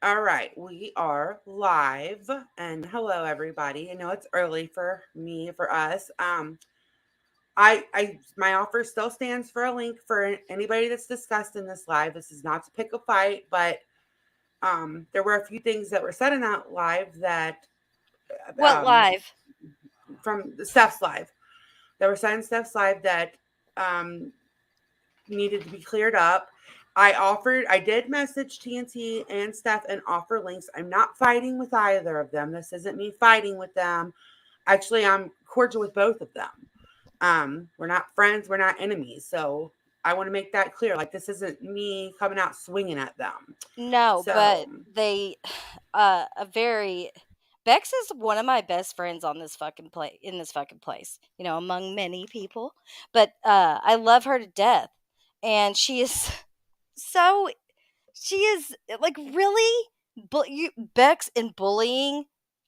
All right, we are live, and hello everybody. I know it's early for me, for us. My offer still stands for a link for anybody that's discussed in this live. This is not to pick a fight, but there were a few things that were said in that live that What um, live? from Steph's live. There were said in Steph's live that um, needed to be cleared up. I did message TNT and Steph and offer links. I'm not fighting with either of them. This isn't me fighting with them. Actually, I'm cordial with both of them. We're not friends, we're not enemies. So I want to make that clear. Like, this isn't me coming out swinging at them. No, So, but they a very Bex is one of my best friends on this fucking place in this fucking place, among many people. But I love her to death. And she is so she is like really Bex and bullying.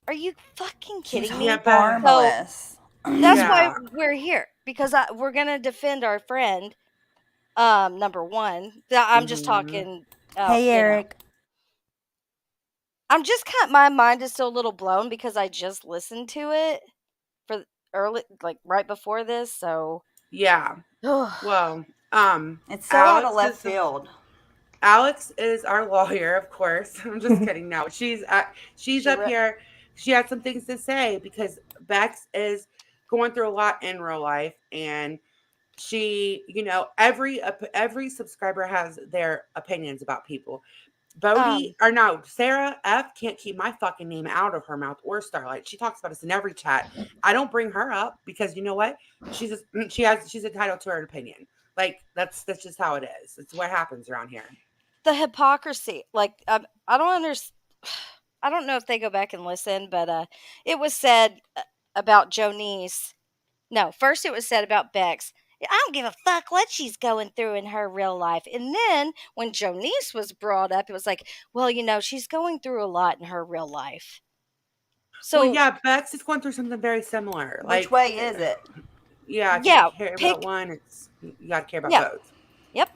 Are you fucking She's kidding yeah, me? but So harmless. that's why yeah. we're here because we're going to defend our friend. Number 1. I'm just Hmm. talking Hey, Eric. I'm just my mind is still a little blown because I just listened to it for early, like right before this. So, Yeah. ugh. Well, It's so out of Alex left is field. Alex is our lawyer, of course. I'm just kidding. No, she's she up re- here. She had some things to say because Bex is going through a lot in real life, and every subscriber has their opinions about people. um Bodie, or no, Sarah F can't keep my fucking name out of her mouth, or Starlight. She talks about us in every chat. I don't bring her up because you know what? She's entitled to her opinion. Like, that's just how it is. It's what happens around here. the hypocrisy. Like I don't understand. I don't know if they go back and listen, but it was said about Jonice. No, first it was said about Bex. I don't give a fuck what she's going through in her real life. And then when Jonice was brought up, it was like, well, she's going through a lot in her real life. Well, So, yeah, Bex is going through something very similar. Which Like, way is it? yeah, if you yeah, care about pick. one, it's you got to care about Yeah, both. yep.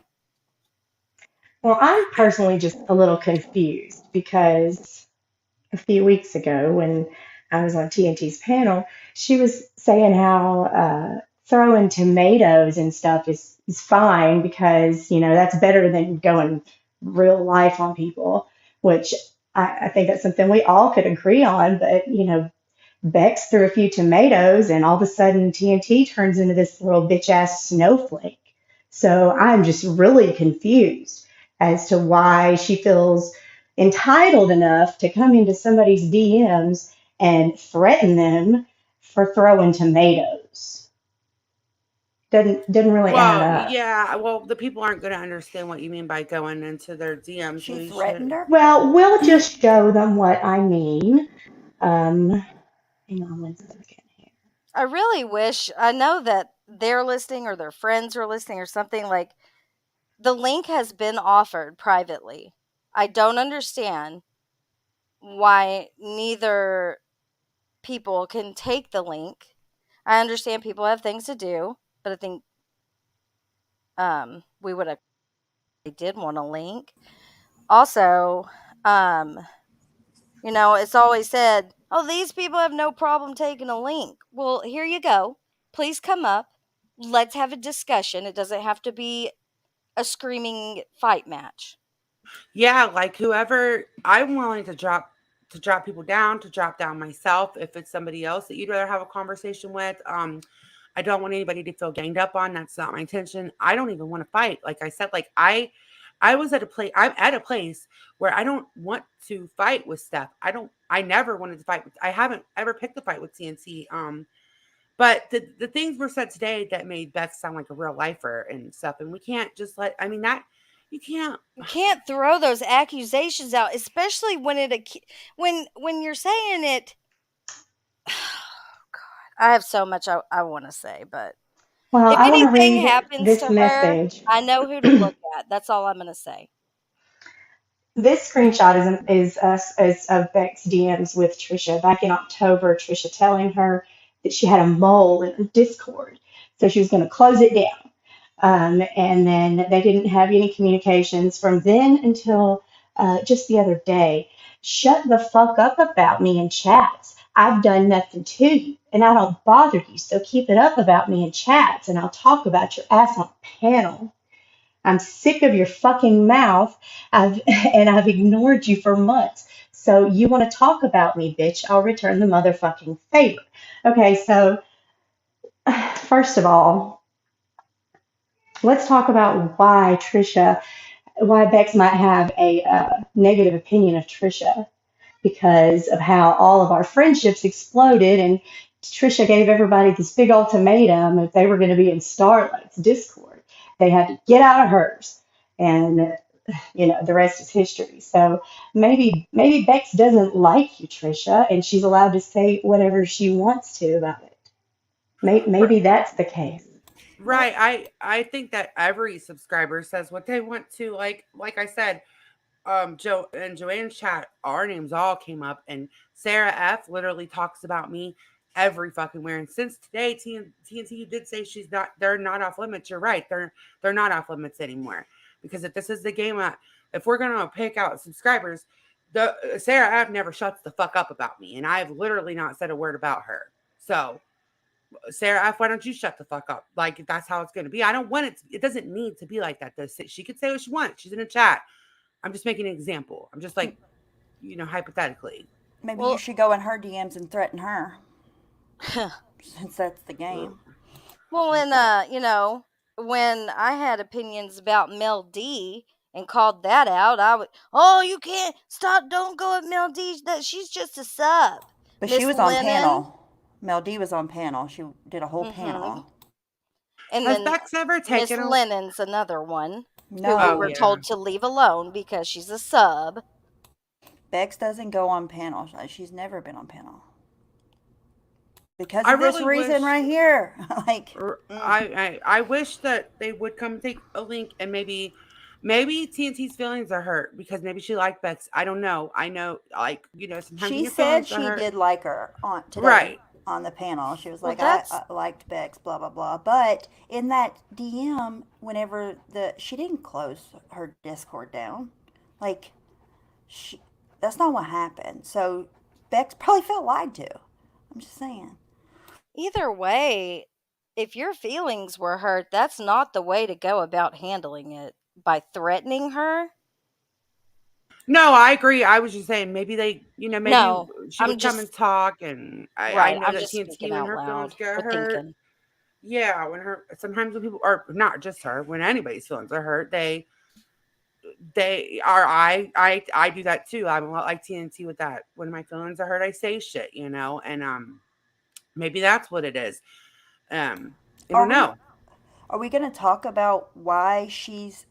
Well, I'm personally just a little confused because a few weeks ago when I was on TNT's panel, she was saying how throwing tomatoes and stuff is fine because, that's better than going real life on people, which I think that's something we all could agree on. But, Bex threw a few tomatoes and all of a sudden TNT turns into this little bitch ass snowflake. So I'm just really confused as to why she feels entitled enough to come into somebody's DMs and threaten them for throwing tomatoes. Doesn't really add Well, up. yeah, well, the people aren't going to understand what you mean by going into their DMs. She We threatened should. her? Well, we'll just show them what I mean. Um, Hang on one second here. I really wish, I know that they're listening or their friends are listening or something. Like, the link has been offered privately. I don't understand why neither people can take the link. I understand people have things to do, but I think we would have they did want a link. Also, um, it's always said, "Oh, these people have no problem taking a link." Well, here you go. Please come up. Let's have a discussion. It doesn't have to be a screaming fight match. Yeah, like whoever I'm willing to drop people down, to drop down myself if it's somebody else that you'd rather have a conversation with. I don't want anybody to feel ganged up on. That's not my intention. I don't even want to fight. Like I said, like I was at a place I'm at a place where I don't want to fight with Steph. I never wanted to fight with I haven't ever picked a fight with CNC. But the things were said today that made Beth sound like a real lifer and stuff. And we can't just let I mean that you can't. You can't throw those accusations out, especially when you're saying it. I have so much I want to say, but Well, if I want to anything read happens this to her, message. I know who to look at. That's all I'm going to say. This screenshot is us as of Beck's DMs with Trisha back in October. Trisha telling her that she had a mole in Discord, so she was going to close it down. And then they didn't have any communications from then until just the other day, shut the fuck up about me in chats. I've done nothing to you, and I don't bother you, so keep it up about me in chats, and I'll talk about your ass on panel. I'm sick of your fucking mouth. I've ignored you for months. So you want to talk about me, bitch? I'll return the motherfucking favor. Okay, so first of all, let's talk about why Bex might have a negative opinion of Trisha because of how all of our friendships exploded and Trisha gave everybody this big ultimatum if they were going to be in Starlight's Discord. They had to get out of hers. And the rest is history. So maybe Bex doesn't like you, Trisha, and she's allowed to say whatever she wants to about it. Maybe that's the case. Right. I think that every subscriber says what they want to. Like I said, Joe and Joanne's chat, our names all came up, and Sarah F literally talks about me every fucking where. And since today, TNT did say they're not off limits. You're right, they're not off limits anymore, because if this is the game, if we're gonna pick out subscribers, the Sarah F never shuts the fuck up about me, and I've literally not said a word about her. So Sarah F, why don't you shut the fuck up? Like, that's how it's going to be. I don't want it. It doesn't need to be like that. She could say what she wants. She's in a chat. I'm just making an example. I'm just like, hypothetically. Maybe you Well, should go in her DMs and threaten her, since that's the game. well, and when I had opinions about Mel D and called that out, I would, oh, you can't stop, don't go at Mel D. That she's just a sub. But she Miss was on Lennon, panel. Mel D was on panel. She did a whole mm-hmm. panel. And Has then Bex ever Miss taken a? Lennon's another one who we Oh No, were yeah. told to leave alone because she's a sub. Bex doesn't go on panel. She's never been on panel because I of this really reason wish. right here. Like, I wish that they would come take a link, and maybe TNT's feelings are hurt because maybe she liked Bex. I don't know. I know, like, sometimes when she your said feelings are she hurt. did like her on today Right. on the panel. She was Well, like, I, that's I liked Bex, blah blah blah. But in that DM, whenever she didn't close her Discord down, like she that's not what happened. So Bex probably felt lied to. I'm just saying. either way. If your feelings were hurt, that's not the way to go about handling it by threatening her. No, I agree. I was just saying maybe maybe No, she I'm would come and just talk, and I right. know I'm that just TNT speaking when out her feelings loud get or hurt. thinking. Yeah, sometimes when people are not just her, when anybody's feelings are hurt, they are I do that too. I'm a lot like TNT with that. When my feelings are hurt, I say shit, and maybe that's what it is. I Are don't we know. are we gonna talk about why she's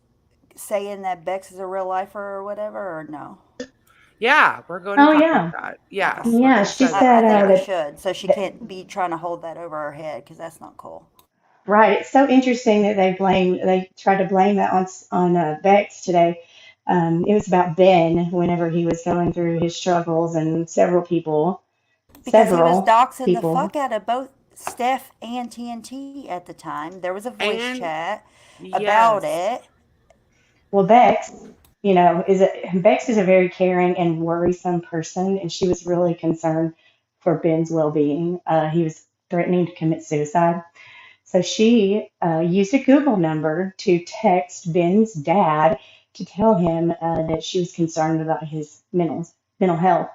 saying that Bex is a real lifer or whatever, or no? Yeah, we're going to Oh talk about yeah, that. Okay. Yes, we're yeah. going to She start I said that. think we Yes. should, so she that can't be trying to hold that over her head because that's not cool. right. It's so interesting that they tried to blame that on Bex today. It was about Ben whenever he was going through his struggles, and Because he was several doxing the people, fuck out of both Steph and TNT at the time. There was a voice And chat about yes. it. well, Bex is a very caring and worrisome person, and she was really concerned for Ben's well-being. He was threatening to commit suicide. So she used a Google number to text Ben's dad to tell him that she was concerned about his mental health.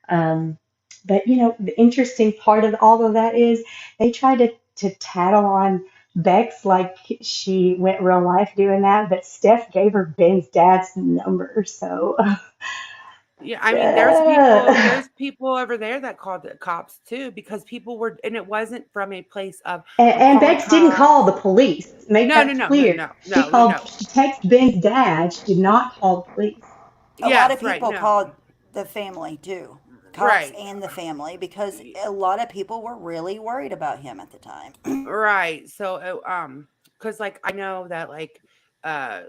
Um, but the interesting part of all of that is they tried to tattle on Bex like she went real life doing that, but Steph gave her Ben's dad's number. So Yeah, I mean, uh, there's people over there that called the cops too, because people were, and it wasn't from a place of I'm and calling the Bex didn't call cops. the police. Make No, no, that no, no, clear. no, no, no, no. She texted Ben's dad. She did not call the police. A lot of Yes, right, people no, called the family too, cops right, and the family, because a lot of people were really worried about him at the time. right. So, because like I know that like, uh,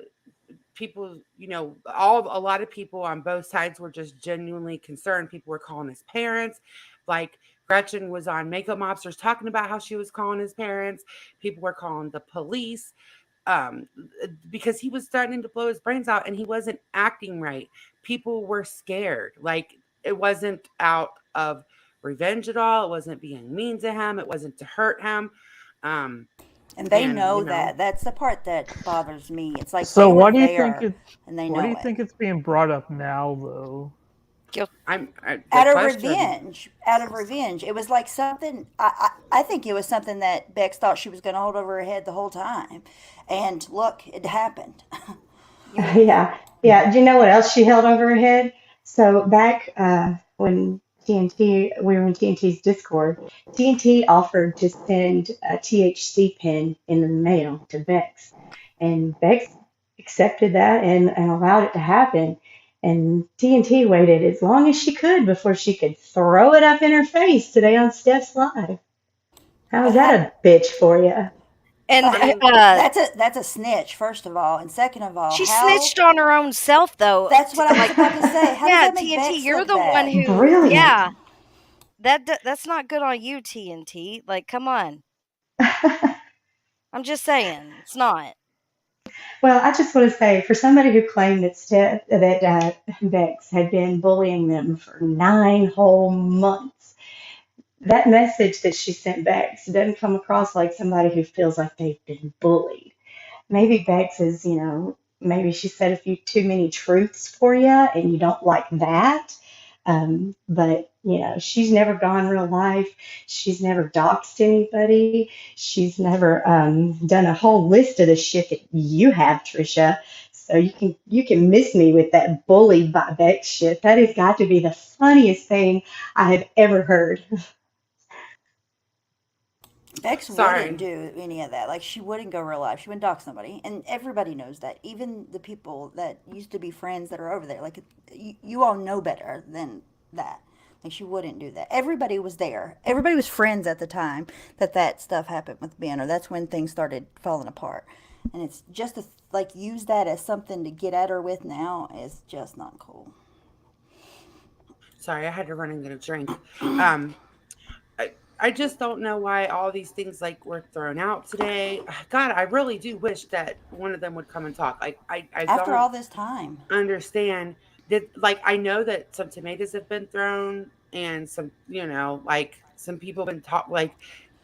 people, a lot of people on both sides were just genuinely concerned. People were calling his parents. Like Gretchen was on Makeup Mobsters talking about how she was calling his parents. People were calling the police. um, because he was starting to blow his brains out and he wasn't acting right. People were scared. Like it wasn't out of revenge at all. It wasn't being mean to him. It wasn't to hurt him. Um, And they and know that. That's the part that bothers me. It's like So they were why do you think there it's and they why do know you it. think it's being brought up now though? Guilt. The Out of question. revenge. Out of revenge. It was like something, I think it was something that Bex thought she was going to hold over her head the whole time. And look, it happened. You Yeah, yeah. Do you know what else she held over her head? So back when TNT, we were in TNT's Discord, TNT offered to send a THC pen in the mail to Bex, and Bex accepted that and allowed it to happen. And TNT waited as long as she could before she could throw it up in her face today on Steph's Live. How's But that a bitch for you? and I mean, that's a snitch, first of all. And second of all, she how. snitched on her own self, though. That's what I was Like, about to say. How does yeah, that make TNT, Bex you're look the one bad? who, Brilliant. yeah, that's not good on you, TNT. Like, come on. I'm just saying, it's not. Well, I just want to say, for somebody who claimed that Bex had been bullying them for 9 whole months, that message that she sent Bex doesn't come across like somebody who feels like they've been bullied. Maybe Bex is, maybe she said a few too many truths for you and you don't like that. But, she's never gone real life. She's never doxed anybody. She's never done a whole list of the shit that you have, Trisha. So you can miss me with that bullied by Bex shit. That has got to be the funniest thing I have ever heard. Bex wouldn't sorry. do any of that. Like, she wouldn't go real life. She wouldn't dox somebody. And everybody knows that. Even the people that used to be friends that are over there. Like, you all know better than that. Like, she wouldn't do that. Everybody was there. Everybody was friends at the time that stuff happened with Ben, or that's when things started falling apart. And it's just to, like, use that as something to get at her with now is just not cool. Sorry, I had to run and get a drink. Um, I just don't know why all these things like were thrown out today. God, I really do wish that one of them would come and talk. Like I After don't all this time. understand that. Like I know that some tomatoes have been thrown and some, like some people have been taught like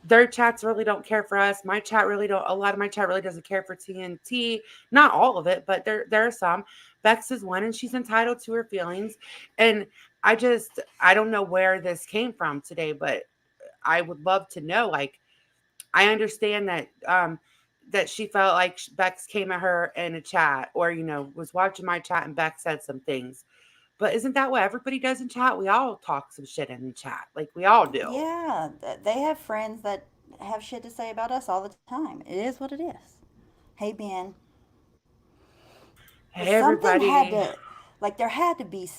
their chats really don't care for us. My chat really don't. A lot of my chat really doesn't care for TNT. Not all of it, but there are some. Bex is one, and she's entitled to her feelings. And I don't know where this came from today, but I would love to know. Like, I understand that she felt like Bex came at her in a chat, or was watching my chat and Bex said some things. But isn't that what everybody does in chat? We all talk some shit in chat, like we all do. Yeah, they have friends that have shit to say about us all the time. It is what it is. Hey, Ben. But Hey, something had everybody. to, like, there had to be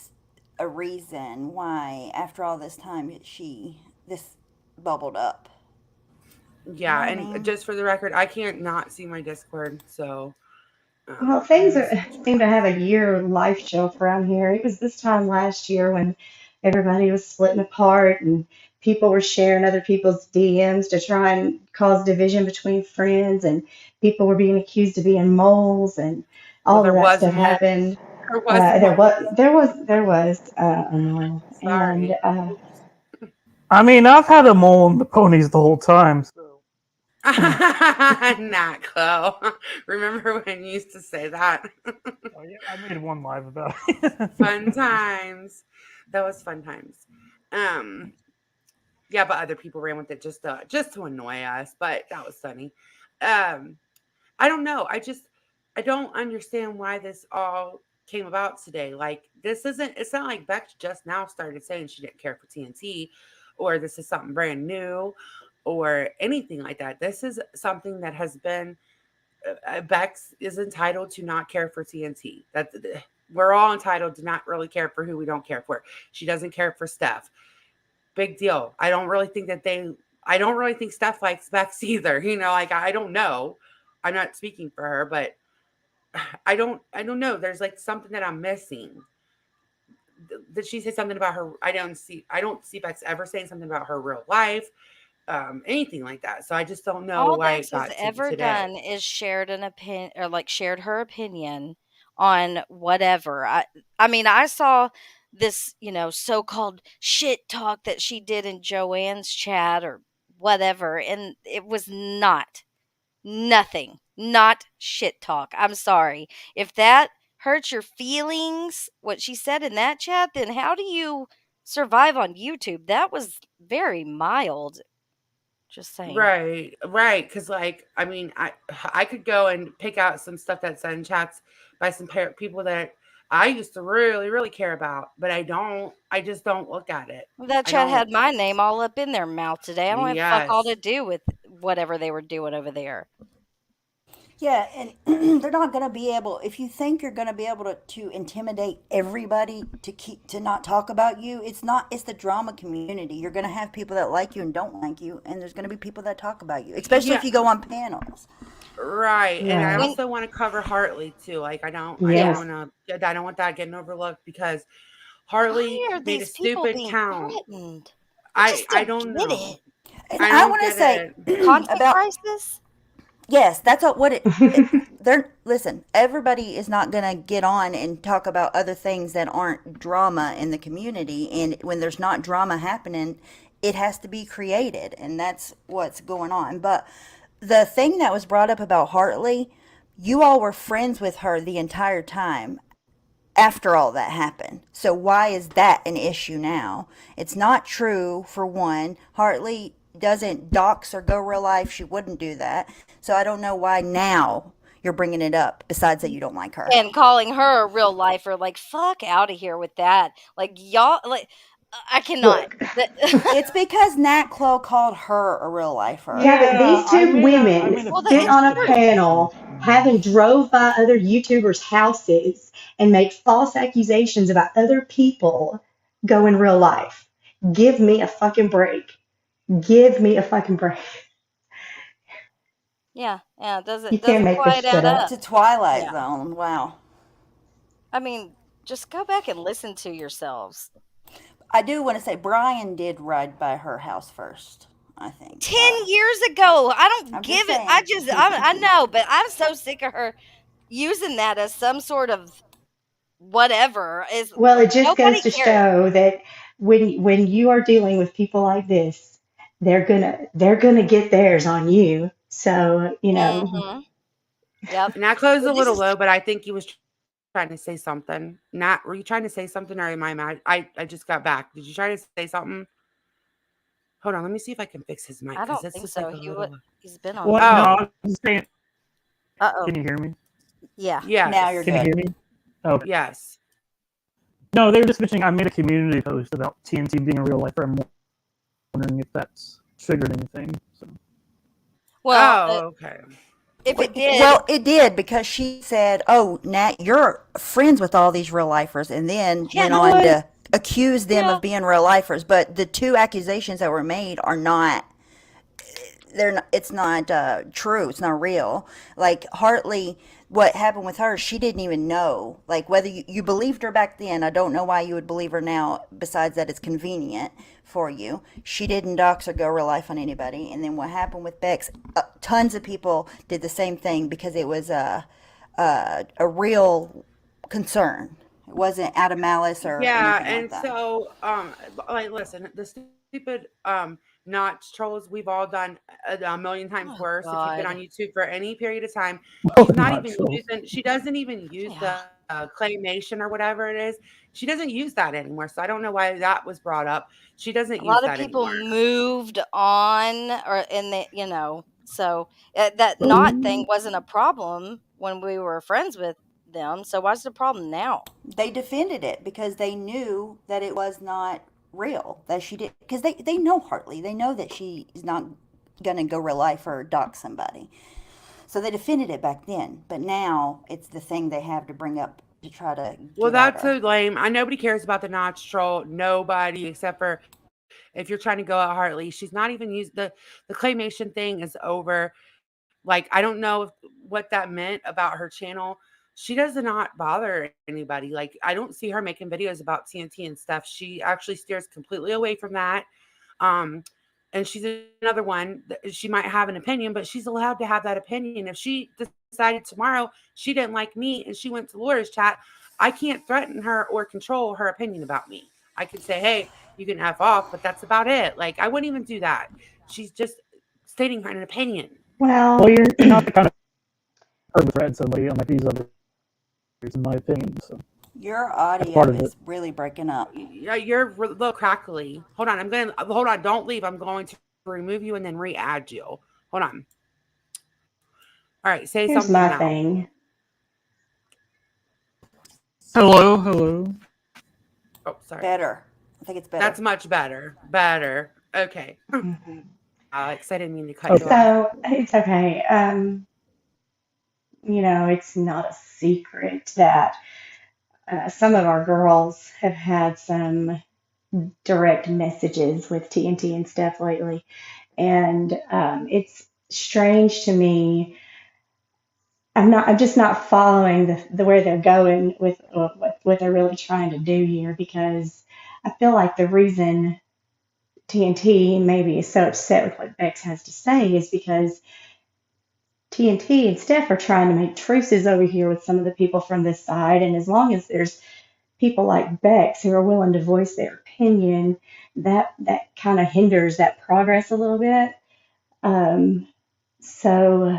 a reason why, after all this time, this bubbled up. You know Yeah, what I and mean? just for the record, I can't not see my Discord, so Well, I'm things just seem to have a year life shelf around here. It was this time last year when everybody was splitting apart and people were sharing other people's DMs to try and cause division between friends, and people were being accused of being moles, and well, all there of that was stuff more. happened. There was There more. was a mole, and Sorry. Oops. I mean, I've had a mole in the ponies the whole time. So Not Chloe. Remember when you used to say that? oh, yeah, I made one live about it. Fun times. That was fun times. Um, yeah, but other people ran with it just to annoy us. But that was funny. Um, I don't know. I don't understand why this all came about today. Like this isn't. It's not like Beck just now started saying she didn't care for TNT, or this is something brand new, or anything like that. This is something that has been. Bex is entitled to not care for TNT. We're all entitled to not really care for who we don't care for. She doesn't care for Steph. Big deal. I don't really think that they. I don't really think Steph likes Bex either. Like I don't know. I'm not speaking for her, but I don't know. There's like something that I'm missing. Did she say something about her? I don't see Bex ever saying something about her real life. anything like that. So I just don't know All why Dex it has got to ever today. done is shared an opinion, or like shared her opinion on whatever. I mean, I saw this, so-called shit talk that she did in Joanne's chat or whatever, and it was nothing, not shit talk. I'm sorry. If that hurts your feelings, what she said in that chat, then how do you survive on YouTube? That was very mild. Just saying. Right. Because like, I mean, I could go and pick out some stuff that's in chats by some people that I used to really really care about, but I don't. I just don't look at it. Well, that I chat don't. had my name all up in their mouth today. I don't have fuck all to Yes. do with whatever they were doing over there. Yeah, and they're not going to be able. If you think you're going to be able to intimidate everybody to not talk about you, it's not. It's the drama community. You're going to have people that like you and don't like you, and there's going to be people that talk about you, especially Yeah. if you go on panels. Right. And I Right. When also want to cover Hartley too. Like I don't yeah, Yes. want to. I don't want that getting overlooked because Hartley why are made a these people stupid being count. threatened? I just I don't don't get know. it. And I I don't want to get say it. Content about crisis? yes, that's what they're listen, everybody is not going to get on and talk about other things that aren't drama in the community, and when there's not drama happening, it has to be created, and that's what's going on. But the thing that was brought up about Hartley, you all were friends with her the entire time after all that happened. So why is that an issue now? It's not true, for one. Hartley doesn't dox or go real life. She wouldn't do that. So I don't know why now you're bringing it up, besides that you don't like her. And calling her a real lifer, like fuck out of here with that. Like y'all, like I cannot. Look. It's because Nat Chloe called her a real lifer. Yeah, but Yeah, these two I women made a Well, that's sit on post a about true. panel having drove by other YouTubers' houses and make false accusations about other people go in real life. Give me a fucking break. Give me a fucking break. Yeah, You doesn't can't doesn't make this quite shit add It's up. up. a Twilight Yeah, Zone. Wow. I mean, just go back and listen to yourselves. I do want to say Brian did ride by her house first, I think. 10 years ago, I don't I'm just give it. I saying. just, I know, but I'm so sick of her using that as some sort of whatever. Is Well, like it just goes nobody to cares. show that when you are dealing with people like this, they're gonna get theirs on you. So, Hmm. Yep. And I closed Well, a this little is. low, but I think he was trying to say something. Not were you trying to say something or am I mad? I just got back. Did you try to say something? Hold on, let me see if I can fix his mic I because don't it's think just so. like a little. He's been on what? mute. No, I Oh, was just saying. Uh oh. Can you hear me? Yeah. Now you're yes, Can you good. hear me? Okay. yes. No, they were just mentioning. I made a community post about TNT being a real lifer. I'm wondering if that's triggered anything. So. Well, Oh, okay. if it did, Well, it did, because she said, "Oh, Nat, you're friends with all these real lifers," and then yeah, went I on was to accuse them yeah. of being real lifers. But the two accusations that were made are not. They're not, it's not true. It's not real. Like Hartley, what happened with her, she didn't even know. Like whether you believed her back then, I don't know why you would believe her now. Besides that, it's convenient for you. She didn't dox or go real life on anybody. And then what happened with Bex? Tons of people did the same thing because it was a real concern. It wasn't out of malice or Yeah, anything like and that. so like listen, the stupid notch trolls we've all done a million times Oh worse. If you've been on God. YouTube for any period of time, Oh, she's not not even trolls. using. She doesn't even use Yeah. the claymation or whatever it is. She doesn't use that anymore. So I don't know why that was brought up. She doesn't A use lot of that people anymore. moved on, or in the, so that But not thing wasn't a problem when we were friends with them. So why's the problem now? They defended it because they knew that it was not real, that she did, because they know Hartley, they know that she is not gonna go real life or dock somebody, so they defended it back then, but now it's the thing they have to bring up to try to Well, get at that's her. so lame. I nobody cares about the notch troll. Nobody except for if you're trying to go at Hartley. She's not even used the claymation thing is over. Like, I don't know what that meant about her channel. She does not bother anybody. Like, I don't see her making videos about TNT and stuff. She actually steers completely away from that. Um, and she's another one. She might have an opinion, but she's allowed to have that opinion. If she decided tomorrow she didn't like me and she went to Laura's chat, I can't threaten her or control her opinion about me. I could say, hey, you can F off, but that's about it. Like, I wouldn't even do that. She's just stating her an opinion. Well, Well, you're not the kind of person to threaten somebody unlike these others, in my opinion. So Your that's part audio of it. is really breaking up. Yeah, you're a little crackly. Hold on, hold on. Don't leave. I'm going to remove you and then re-add you. Hold on. All right, say here's something my now. thing. Hello, hello. Oh, sorry. Better. I think it's better. That's much better. Better. Okay. Mhm. Alex, I didn't mean to cut you Okay. off. So it's okay. It's not a secret that some of our girls have had some direct messages with TNT and stuff lately, and it's strange to me. I'm just not following the where they're going with what they're really trying to do here, because I feel like the reason TNT maybe is so upset with what Bex has to say is because TNT and Steph are trying to make truces over here with some of the people from this side, and as long as there's people like Bex who are willing to voice their opinion, that kind of hinders that progress a little bit. Um, so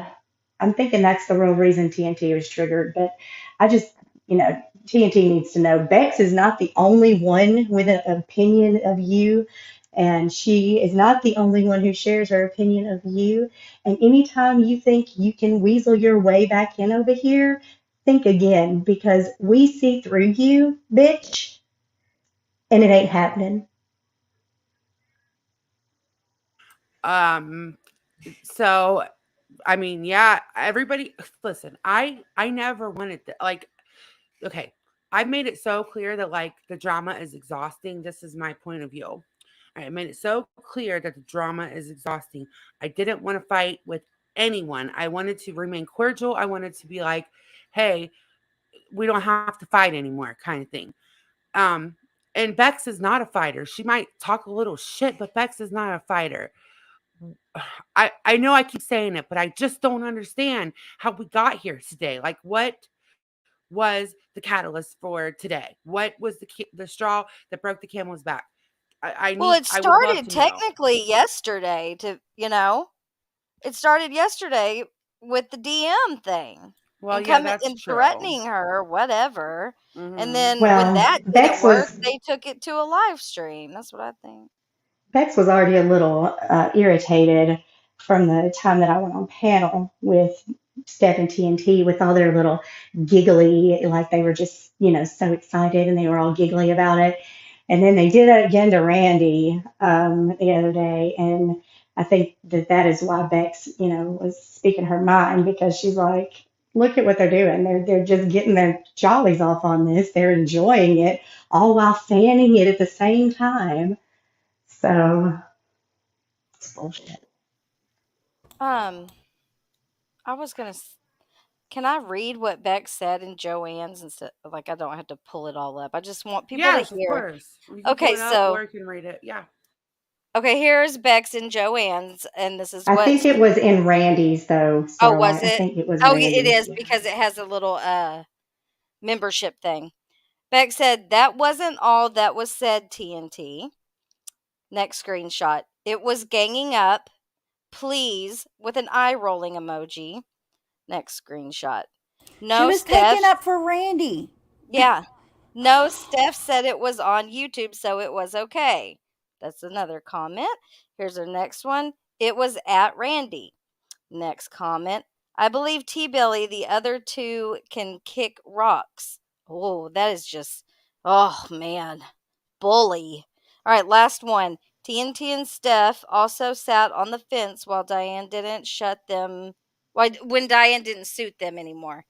I'm thinking that's the real reason TNT was triggered. But I just, TNT needs to know Bex is not the only one with an opinion of you, and she is not the only one who shares her opinion of you. And anytime you think you can weasel your way back in over here, think again, because we see through you, bitch, and it ain't happening. Um, so I mean, yeah, everybody listen, I never wanted to like okay. I've made it so clear that like the drama is exhausting. This is my point of view. I made it so clear that the drama is exhausting. I didn't want to fight with anyone. I wanted to remain cordial. I wanted to be like, hey, we don't have to fight anymore, kind of thing. Um, and Bex is not a fighter. She might talk a little shit, but Bex is not a fighter. I know I keep saying it, but I just don't understand how we got here today. Like, what was the catalyst for today? What was the straw that broke the camel's back? Well, it I would love started to know. technically yesterday it started yesterday with the DM thing Well, and yeah, coming that's and true. threatening her, whatever. And Hmm. then when Well, that didn't Bex work, was they took it to a live stream. That's what I think. Bex was already a little irritated from the time that I went on panel with Steph and TNT with all their little giggly, like they were just, so excited and they were all giggly about it. And then they did it again to Randy the other day. And I think that is why Bex, was speaking her mind, because she's like, look at what they're doing. They're just getting their jollies off on this. They're enjoying it all while fanning it at the same time. So it's bullshit. Um, I was gonna. Can I read what Beck said in Joanne's instead? Like I don't have to pull it all up. I just want people to Yes, of hear. course. You can pull Okay, it up or so you can read it. Yeah. okay, here's Beck's and Joanne's, and this is I what. think it was in Randy's though, Oh, was Starlight. I it? think it was Oh, yeah, it Randy's. is Yeah. because it has a little membership thing. Beck said that wasn't all that was said. TNT. Next screenshot. It was ganging up. Please with an eye rolling emoji. Next screenshot. She No, was taking Steph. up for Randy. Yeah. No, Steph said it was on YouTube, so it was okay. That's another comment. Here's our next one. It was at Randy. Next comment. I believe T Billy, the other two can kick rocks. Oh, that is just, oh man, bully. All right, last one. TNT and Steph also sat on the fence while Diane didn't shut them. When Diane didn't suit them anymore.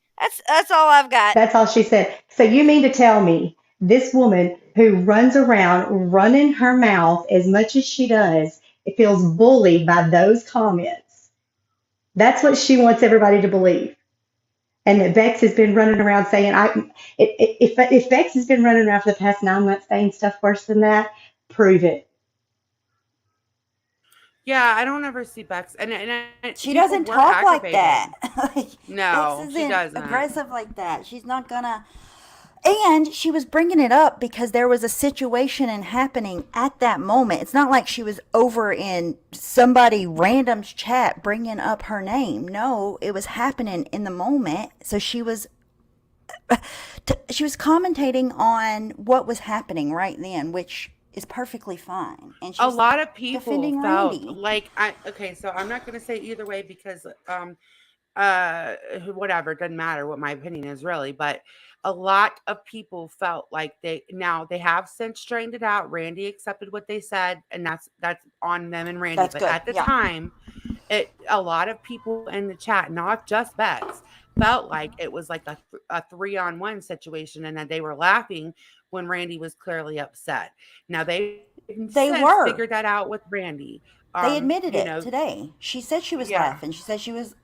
That's all I've got. That's all she said. So you mean to tell me this woman who runs around running her mouth as much as she does, it feels bullied by those comments? That's what she wants everybody to believe. And that Bex has been running around saying, if Bex has been running around for the past 9 months saying stuff worse than that, prove it. So Yeah, I don't ever see Bex, She people doesn't were talk like aggravated. that. Like, Bex No, she isn't doesn't. aggressive like that. She's not gonna. And she was bringing it up because there was a situation and happening at that moment. It's not like she was over in somebody random's chat bringing up her name. No, it was happening in the moment. So she was commentating on what was happening right then, which is perfectly fine. And A she's lot of people defending felt Randy. like I okay, so I'm not going to say either way because whatever, it doesn't matter what my opinion is really, but a lot of people felt like they have since strained it out. Randy accepted what they said, and that's on them and Randy. That's But good. at the Yeah. time, it a lot of people in the chat, not just Bex, felt like it was like a 3-on-1 situation and that they were laughing when Randy was clearly upset. Now they've since They figured were. that out with Randy. They admitted You it know, today. She said she was yeah. laughing. She said she was.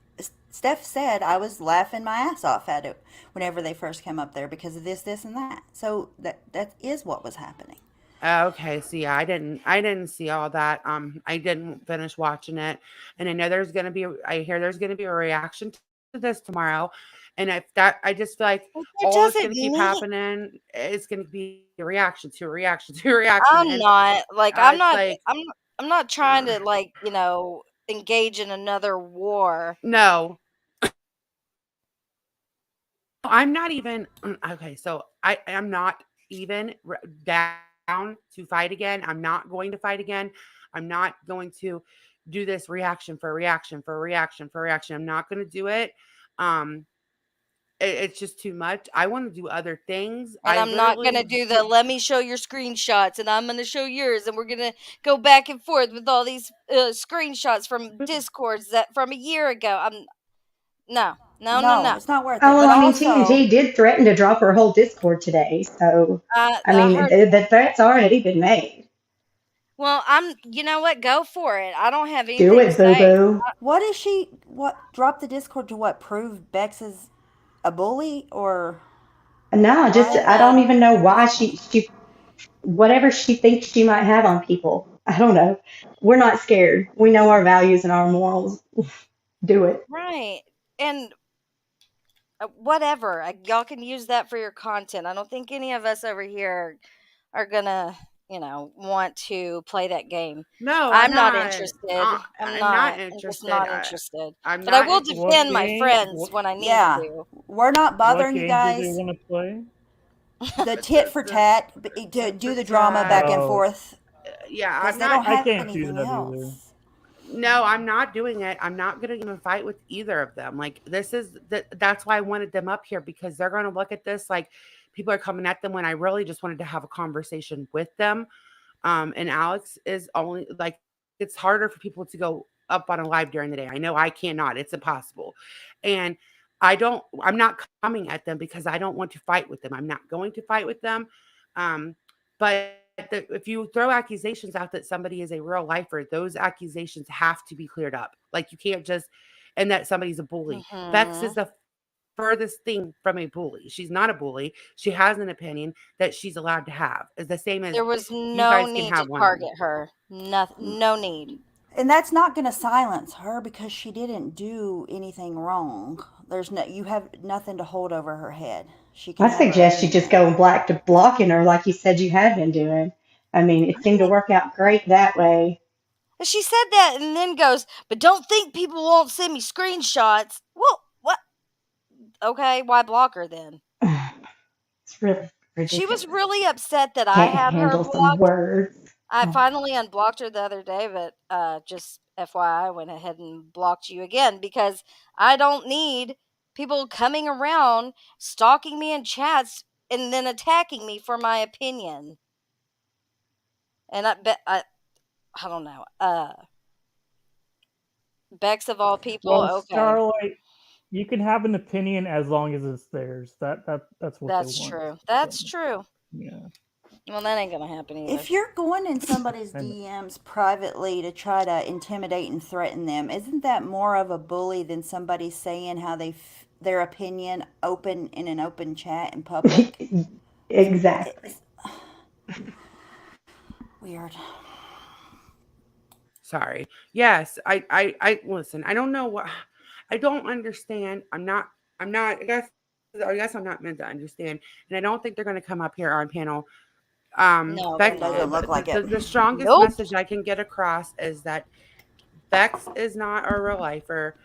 Steph said I was laughing my ass off at it whenever they first came up there because of this, and that. So that is what was happening. Okay, so yeah, I didn't see all that. I didn't finish watching it. And I hear there's gonna be a reaction to this tomorrow. And if that I just feel like Well, that all that's gonna doesn't keep mean happening is gonna be a reaction to a reaction to a reaction. I'm And not like it's like I'm not trying to like engage in another war. no, I'm not even okay, so I'm not even down to fight again. I'm not going to fight again. I'm not going to do this reaction for a reaction for a reaction for a reaction. I'm not going to do it. Um it's just too much. I want to do other things. And I I'm not literally gonna do the let me show your screenshots, and I'm gonna show yours, and we're gonna go back and forth with all these screenshots from but discords that from a year ago. I'm no, no, no, No, no. it's not worth Oh, it. well, But I mean, also, TNT did threaten to drop her whole Discord today. So, I I mean, heard. the threat's already been made. Well, you know what? Go for it. I don't have Do anything to it, boo say. boo. what is she? What drop the Discord to what prove Bex is a bully or No, just, why? I Uh, don't even know What is why the point? whatever she thinks she might have on people. I don't know. We're not scared. We know our values and our morals. Do it. right. And whatever. Y'all can use that for your content. I don't think any of us over here are gonna, want to play that game. no, I'm I'm not not. interested. I'm I'm not not. I'm just interested. not interested. I'm But I not will interested. What defend my game? friends when I need Yeah, to. we're not What bothering you game did you guys. want to play? The tit The for the tat to tit do for the drama back tat. and Oh, forth Yeah, because I'm they not. don't I have can't do anything that either. else. No, I'm not doing it. I'm not going to even fight with either of them. Like that's why I wanted them up here because they're going to look at this like people are coming at them when I really just wanted to have a conversation with them. And Alex is only like it's harder for people to go up on a live during the day. I know I cannot. It's impossible. And I'm not coming at them because I don't want to fight with them. I'm not going to fight with them. But if you throw accusations out that somebody is a real lifer, those accusations have to be cleared up. Like you can't just and that somebody's a bully. Bex is Hmm. the furthest thing from a bully. She's not a bully. She has an opinion that she's allowed to have. It's the same as There was you no guys can need to have one. target her. No need. And that's not going to silence her because she didn't do anything wrong. There's no, you have nothing to hold over her head. She can I have her suggest you just opinion. go black to blocking her like you said you had been doing. I mean, it seemed to work out great that way. She said that and then goes, but don't think people won't send me screenshots. Well, what? Okay, why block her then? It's really She was ridiculous. really upset that I Can't had her handle some blocked. words. I Oh. finally unblocked her the other day, but just FYI, I went ahead and blocked you again because I don't need people coming around stalking me in chats and then attacking me for my opinion. And I bet I don't know. Bex of all people, Well, okay. Starlight, you can have an opinion as long as it's theirs. That's what they That's want. true. So, That's true. yeah. Well, that ain't gonna happen either. If you're going in somebody's And DMs privately to try to intimidate and threaten them, isn't that more of a bully than somebody saying how their opinion open in an open chat in public? exactly. It's weird. sorry. Yes, I listen. I don't know what. I don't understand. I'm not. I guess I'm not meant to understand, and I don't think they're going to come up here on panel. No, they're It Beck, not. doesn't look like it. the strongest Nope. message I can get across is that Bex is not a real lifer,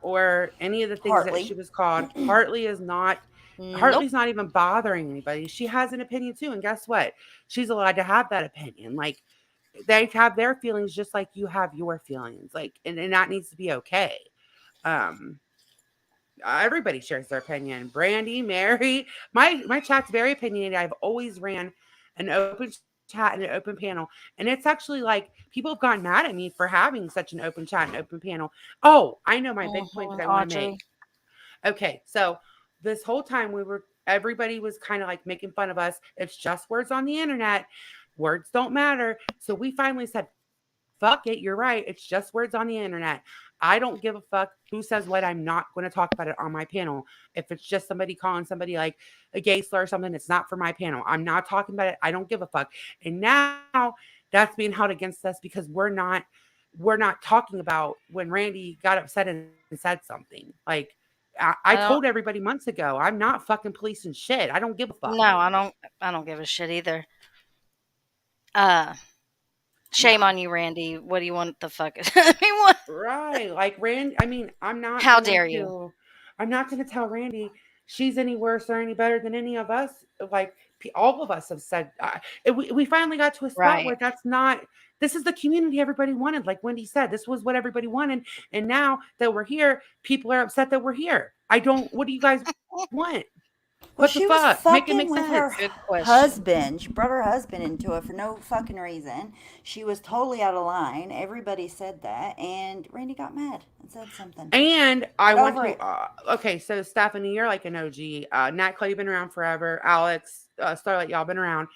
or any of the things that she Hartley. was called. Hartley is not. Nope. Hartley's not even bothering anybody. She has an opinion too, and guess what? She's allowed to have that opinion. Like they have their feelings just like you have your feelings. Like, and that needs to be okay. Um, everybody shares their opinion. Brandy, Mary, my chat's very opinionated. I've always ran an open chat and an open panel, and it's actually like people have gotten mad at me for having such an open chat and open panel. Oh, I know my big point that I want to make. Audrey. Okay, so this whole time everybody was kind of like making fun of us. It's just words on the internet. Words don't matter. So we finally said, fuck it, you're right. It's just words on the internet. I don't give a fuck who says what. I'm not going to talk about it on my panel. If it's just somebody calling somebody like a gay slur or something, it's not for my panel. I'm not talking about it. I don't give a fuck. And now that's being held against us because we're not talking about when Randy got upset and said something. Like I I don't. told everybody months ago, I'm not fucking policing shit. I don't give a fuck. No, I don't. I don't give a shit either. Uh, shame No. on you, Randy. What do you want the fuck? I mean, what? Right. Like Rand, I mean, How dare you? I'm not gonna tell Randy she's any worse or any better than any of us. Like all of us have said, we finally got to a spot Right. where that's not. This is the community everybody wanted. Like Wendy said, this was what everybody wanted, and now that we're here, people are upset that we're here. I don't. What do you guys want? What the Well, she was fuck? Make it make fucking with sense. her Good question. husband. She brought her husband into it for no fucking reason. She was totally out of line. Everybody said that, and Randy got mad and said something. And I Get want over to. it. Okay, so Stephanie, you're like an OG. Nat Clay, you've been around forever. Alex, Starlight, y'all been around.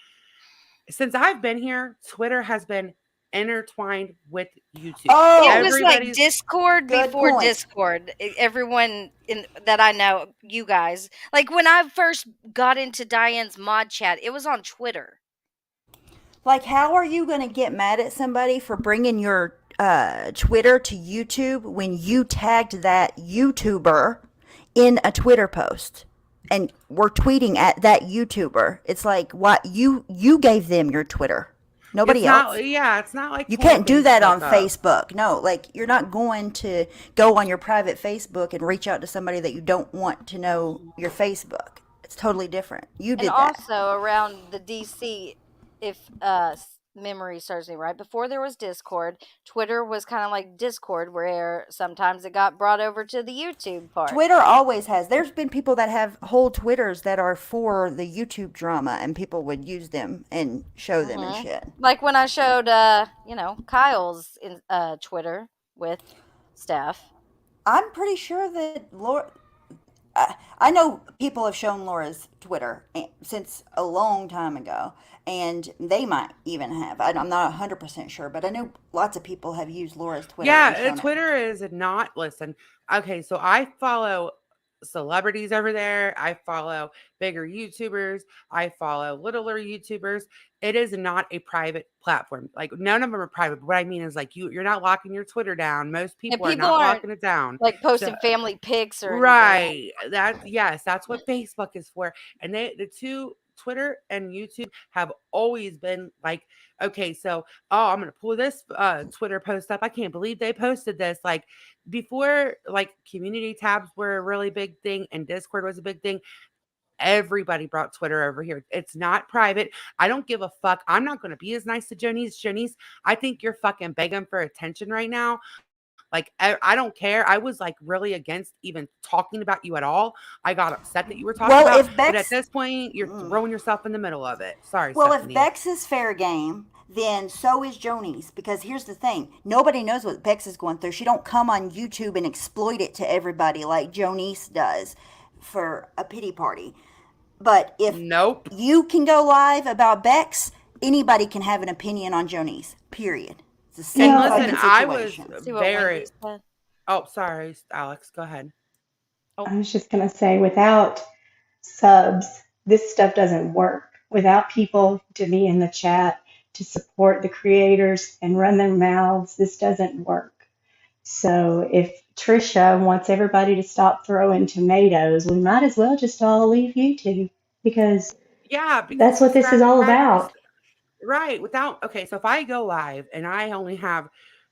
Since I've been here, Twitter has been intertwined with YouTube. Oh, It was like Everybody's Discord good before point. Discord. Everyone that I know, you guys, like when I first got into Diane's mod chat, it was on Twitter. Like, how are you going to get mad at somebody for bringing your Twitter to YouTube when you tagged that YouTuber in a Twitter post? And we're tweeting at that YouTuber. It's like, what, you gave them your Twitter, nobody else. it's not like You pulling can't do that Facebook on up. Facebook. No, like you're not going to go on your private Facebook and reach out to somebody that you don't want to know your Facebook. It's totally different. You And did that. also around the DC, if memory serves me right, before there was Discord, Twitter was kind of like Discord, where sometimes it got brought over to the YouTube part. Twitter always has. There's been people that have whole Twitters that are for the YouTube drama, and people would use them and show them and shit. Like when I showed, Kyle's Twitter with Steph. I'm pretty sure that Laura. I know people have shown Laura's Twitter since a long time ago, and they might even have. I'm not 100% sure, but I know lots of people have used Laura's Twitter. and Yeah, shown it. Twitter is not. Listen, okay, so I follow celebrities over there. I follow bigger YouTubers. I follow littler YouTubers. It is not a private platform. Like none of them are private. But what I mean is like you're not locking your Twitter down. Most people are people not aren't locking it down. like So posting family pics or anything. right. That's what Facebook is for. And the two Twitter and YouTube have always been like, okay, so I'm gonna pull this Twitter post up. I can't believe they posted this. Like before, like community tabs were a really big thing and Discord was a big thing. Everybody brought Twitter over here. It's not private. I don't give a fuck. I'm not gonna be as nice to Jonice. Jonice, I think you're fucking begging for attention right now. Like, I don't care. I was like really against even talking about you at all. I got upset that you were talking Well, about, if but at Bex, this point, you're throwing yourself in the middle of it. Sorry, well, if Stephanie. Bex is fair game, then so is Joni's. Because here's the thing: nobody knows what Bex is going through. She don't come on YouTube and exploit it to everybody like Jonice does for a pity party. But if Nope. you can go live about Bex, anybody can have an opinion on Jonice. Period. It's the same No, fucking Listen, I was situation. See what Wendy very. said? Oh, sorry, Alex. Go ahead. I was just going to say, without subs, this stuff doesn't work. Without people to be in the chat to support the creators and run their mouths, this doesn't work. So if Trisha wants everybody to stop throwing tomatoes, we might as well just all leave YouTube because Yeah, because that's what this is all subscribers, about. right? Without okay, so if I go live and I only have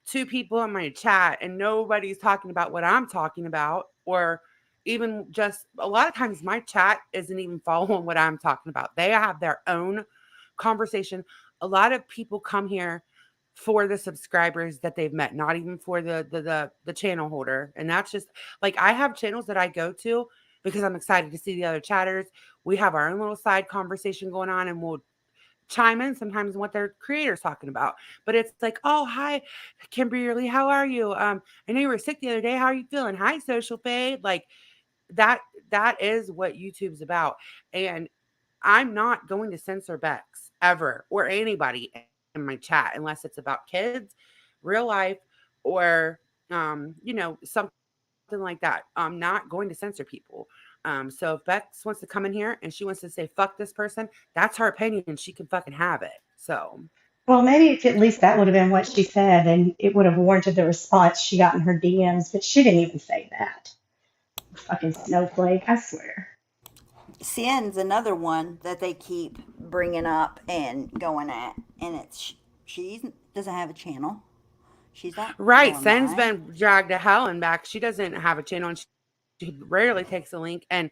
two people in my chat and nobody's talking about what I'm talking about, or even just a lot of times my chat isn't even following what I'm talking about. They have their own conversation. A lot of people come here for the subscribers that they've met, not even for the channel holder. And that's just like I have channels that I go to because I'm excited to see the other chatters. We have our own little side conversation going on and we'll chime in sometimes what their creator's talking about. But it's like, oh hi, Kimberly, how are you? I know you were sick the other day. How are you feeling? Hi, social fade. Like that that is what YouTube's about. And I'm not going to censor Bex ever or anybody in my chat unless it's about kids, real life, or something like that. I'm not going to censor people. So if Bex wants to come in here and she wants to say fuck this person, that's her opinion. She can fucking have it. So Well, maybe if at least that would have been what she said, and it would have warranted the response she got in her DMs, but she didn't even say that. Fucking snowflake, I swear. Sin's another one that they keep bringing up and going at, and it's she doesn't have a channel. She's not right, going Sen's live. been dragged to hell and back. She doesn't have a channel and she rarely takes a link. And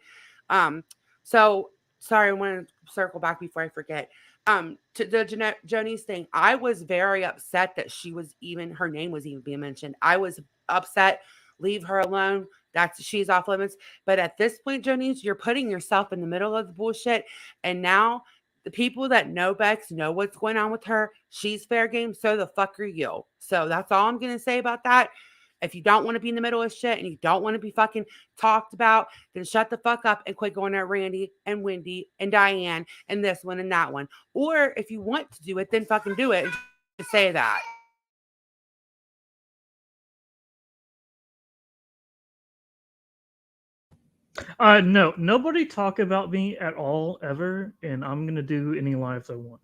so sorry, I want to circle back before I forget. To the Jonice thing, I was very upset that she was even her name was even being mentioned. I was upset. Leave her alone. That's she's off limits. But at this point, Jonice, you're putting yourself in the middle of the bullshit. And now the people that know Bex know what's going on with her. She's fair game. So the fuck are you? So that's all I'm gonna say about that. If you don't want to be in the middle of shit and you don't want to be fucking talked about, then shut the fuck up and quit going at Randy and Wendy and Diane and this one and that one. Or if you want to do it, then fucking do it and just say that. No, nobody talk about me at all ever, and I'm gonna do any lives I want.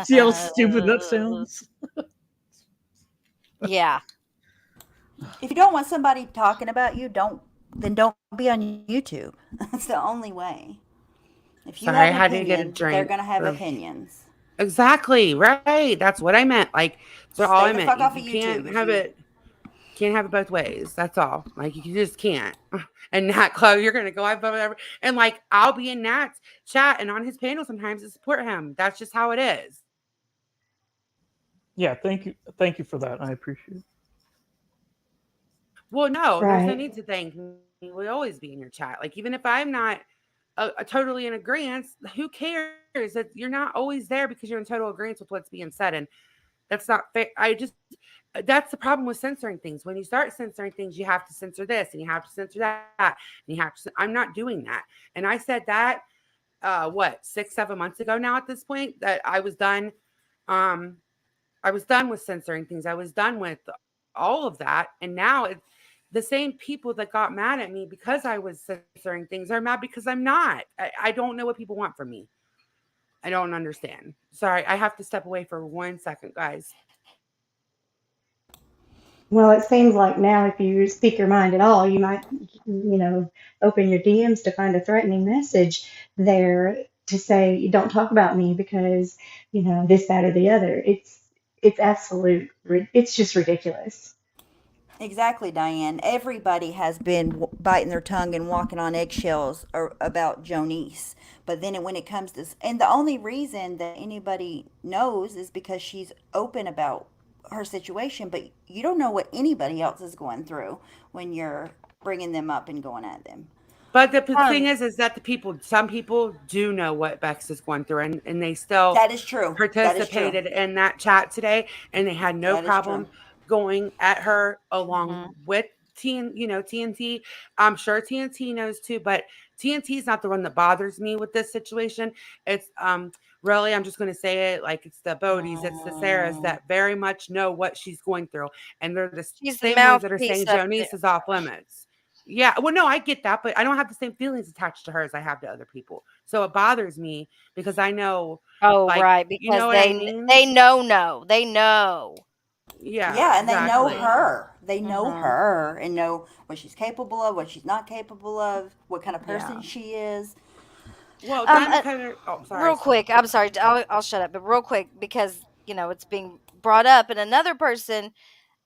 See how stupid that sounds? Yeah. If you don't want somebody talking about you, don't be on YouTube. That's the only way. If you have Sorry, an I had to get a opinion, they're drink. gonna have Of, opinions. exactly, right. That's what I meant. Like, that's all Stay I the meant. fuck off of You YouTube can't if have you. it. Can't have it both ways. That's all. Like you just can't. And Nat Chloe, you're gonna go I whatever. And like I'll be in Nat's chat and on his panel sometimes to support him. That's just how it is. Yeah, thank you for that. I appreciate it. Well, no, there's no Right. need to thank me. We'll always be in your chat. Like even if I'm not a totally in agreement, who cares that you're not always there because you're in total agreement with what's being said? And that's not fair. That's the problem with censoring things. When you start censoring things, you have to censor this and you have to censor that. And you have to, I'm not doing that. And I said that, what, 6, 7 months ago now at this point that um, I was done with censoring things. I was done with all of that. And now it's the same people that got mad at me because I was censoring things are mad because I'm not. I don't know what people want from me. I don't understand. Sorry, I have to step away for 1 second, guys. Well, it seems like now if you speak your mind at all, you might, open your DMs to find a threatening message there to say, you don't talk about me because, this, that, or the other. It's absolute, it's just ridiculous. Exactly, Diane. Everybody has been biting their tongue and walking on eggshells about Jonice. But then when it comes to, and the only reason that anybody knows is because she's open about her situation, but you don't know what anybody else is going through when you're bringing them up and going at them. But the thing Um, is that some people do know what Bex is going through, and they still That is true. That is true. participated in that chat today, and they had no That is true. problem going at her along mhm. with TNT. I'm sure TNT knows too, but TNT is not the one that bothers me with this situation. It's really, I'm just going to say it like it's the Bodies, it's the Sarahs Mm, that very much know what she's going through, and they're the She's same the ones that are saying mouthpiece up Jonice there. is off limits. Yeah, well, no, I get that, but I don't have the same feelings attached to her as I have to other people. So it bothers me because I know, Oh, like, right, you know because what I mean? they know. They know. Yeah, Yeah, and they know exactly. her. They know Mhm. her and know what she's capable of, what she's not capable of, what kind of person Yeah. she is. Well, Um, Diamond uh, Cutter. Oh, sorry. real quick, I'm sorry. I'll shut up, but real quick because it's being brought up, and another person,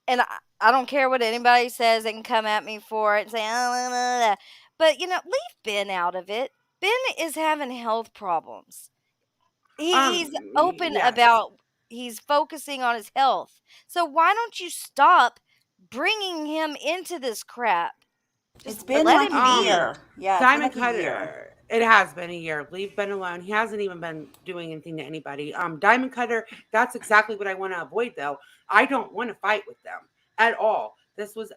and I don't care what anybody says. They can come at me for it and say, oh, blah, blah, blah." But leave Ben out of it. Ben is having health problems. He's open Yes. about he's focusing on his health. So why don't you stop bringing him into this crap? Just It's been let like him a be. year. Yeah, it's been Diamond like a year. Cutter. It has been a year. Leave Ben alone. He hasn't even been doing anything to anybody. Diamond Cutter. That's exactly what I want to avoid, though. I don't want to fight with them at all. This was,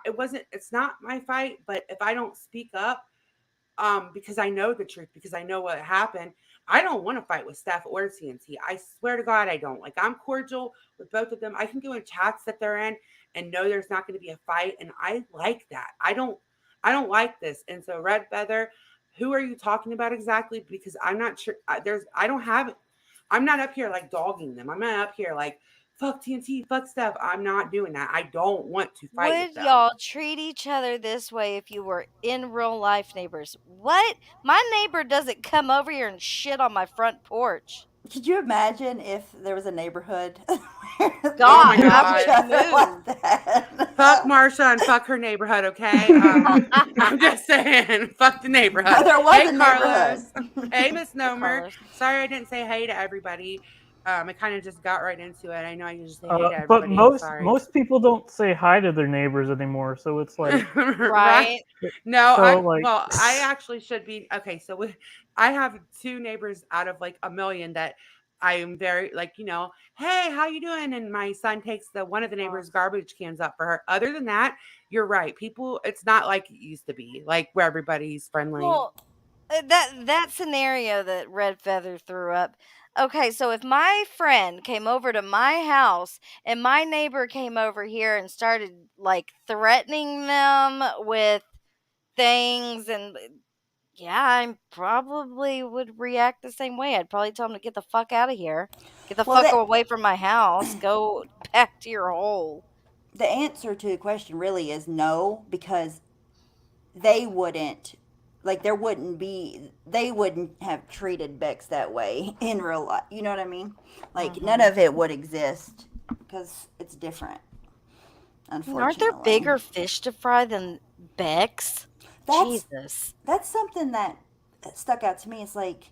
it wasn't. It's not my fight. But if I don't speak up, because I know the truth, because I know what happened. I don't want to fight with Steph or TNT. I swear to God, I don't. Like, I'm cordial with both of them. I can go in chats that they're in and know there's not going to be a fight, and I like that. I don't like this. And so, Red Feather, who are you talking about exactly? Because I'm not sure. I don't have it. I'm not up here like dogging them. I'm not up here like fuck TNT, fuck Steph. I'm not doing that. I don't want to fight with Would them. y'all treat each other this way if you were in real life neighbors? What? My neighbor doesn't come over here and shit on my front porch. Could you imagine if there was a neighborhood where they Oh my God, treated I each God. would other like move. Fuck that? Marsha and fuck her neighborhood, okay? I'm just saying, fuck the neighborhood. There was Hey, a neighborhood. Carlos. Hey, Hey, Misnomer. Carlos. Sorry I didn't say hey to everybody. I kind of just got right into it. I know I usually say hey to But everybody. I'm most sorry. most people don't say hi to their neighbors anymore, so it's like Right? Right? No, so like I actually should be okay. So I have two neighbors out of like a million that I am very like, hey, how you doing? And my son takes the one of the neighbors' garbage cans up for her. Other than that, you're right. People, it's not like it used to be, like where everybody's friendly. Well, that scenario that Red Feather threw up. Okay, so if my friend came over to my house and my neighbor came over here and started like threatening them with things, and yeah, I probably would react the same way. I'd probably tell them to get the fuck out of here. Get the Well, fuck away from my house. Go back to your hole. the answer to the question really is no, because they wouldn't, like, there wouldn't be, they wouldn't have treated Bex that way in real life. You know what I mean? Like, none Mhm. of it would exist because it's different, Aren't there unfortunately. bigger fish to fry than Bex? That's Jesus. that's something that stuck out to me. It's like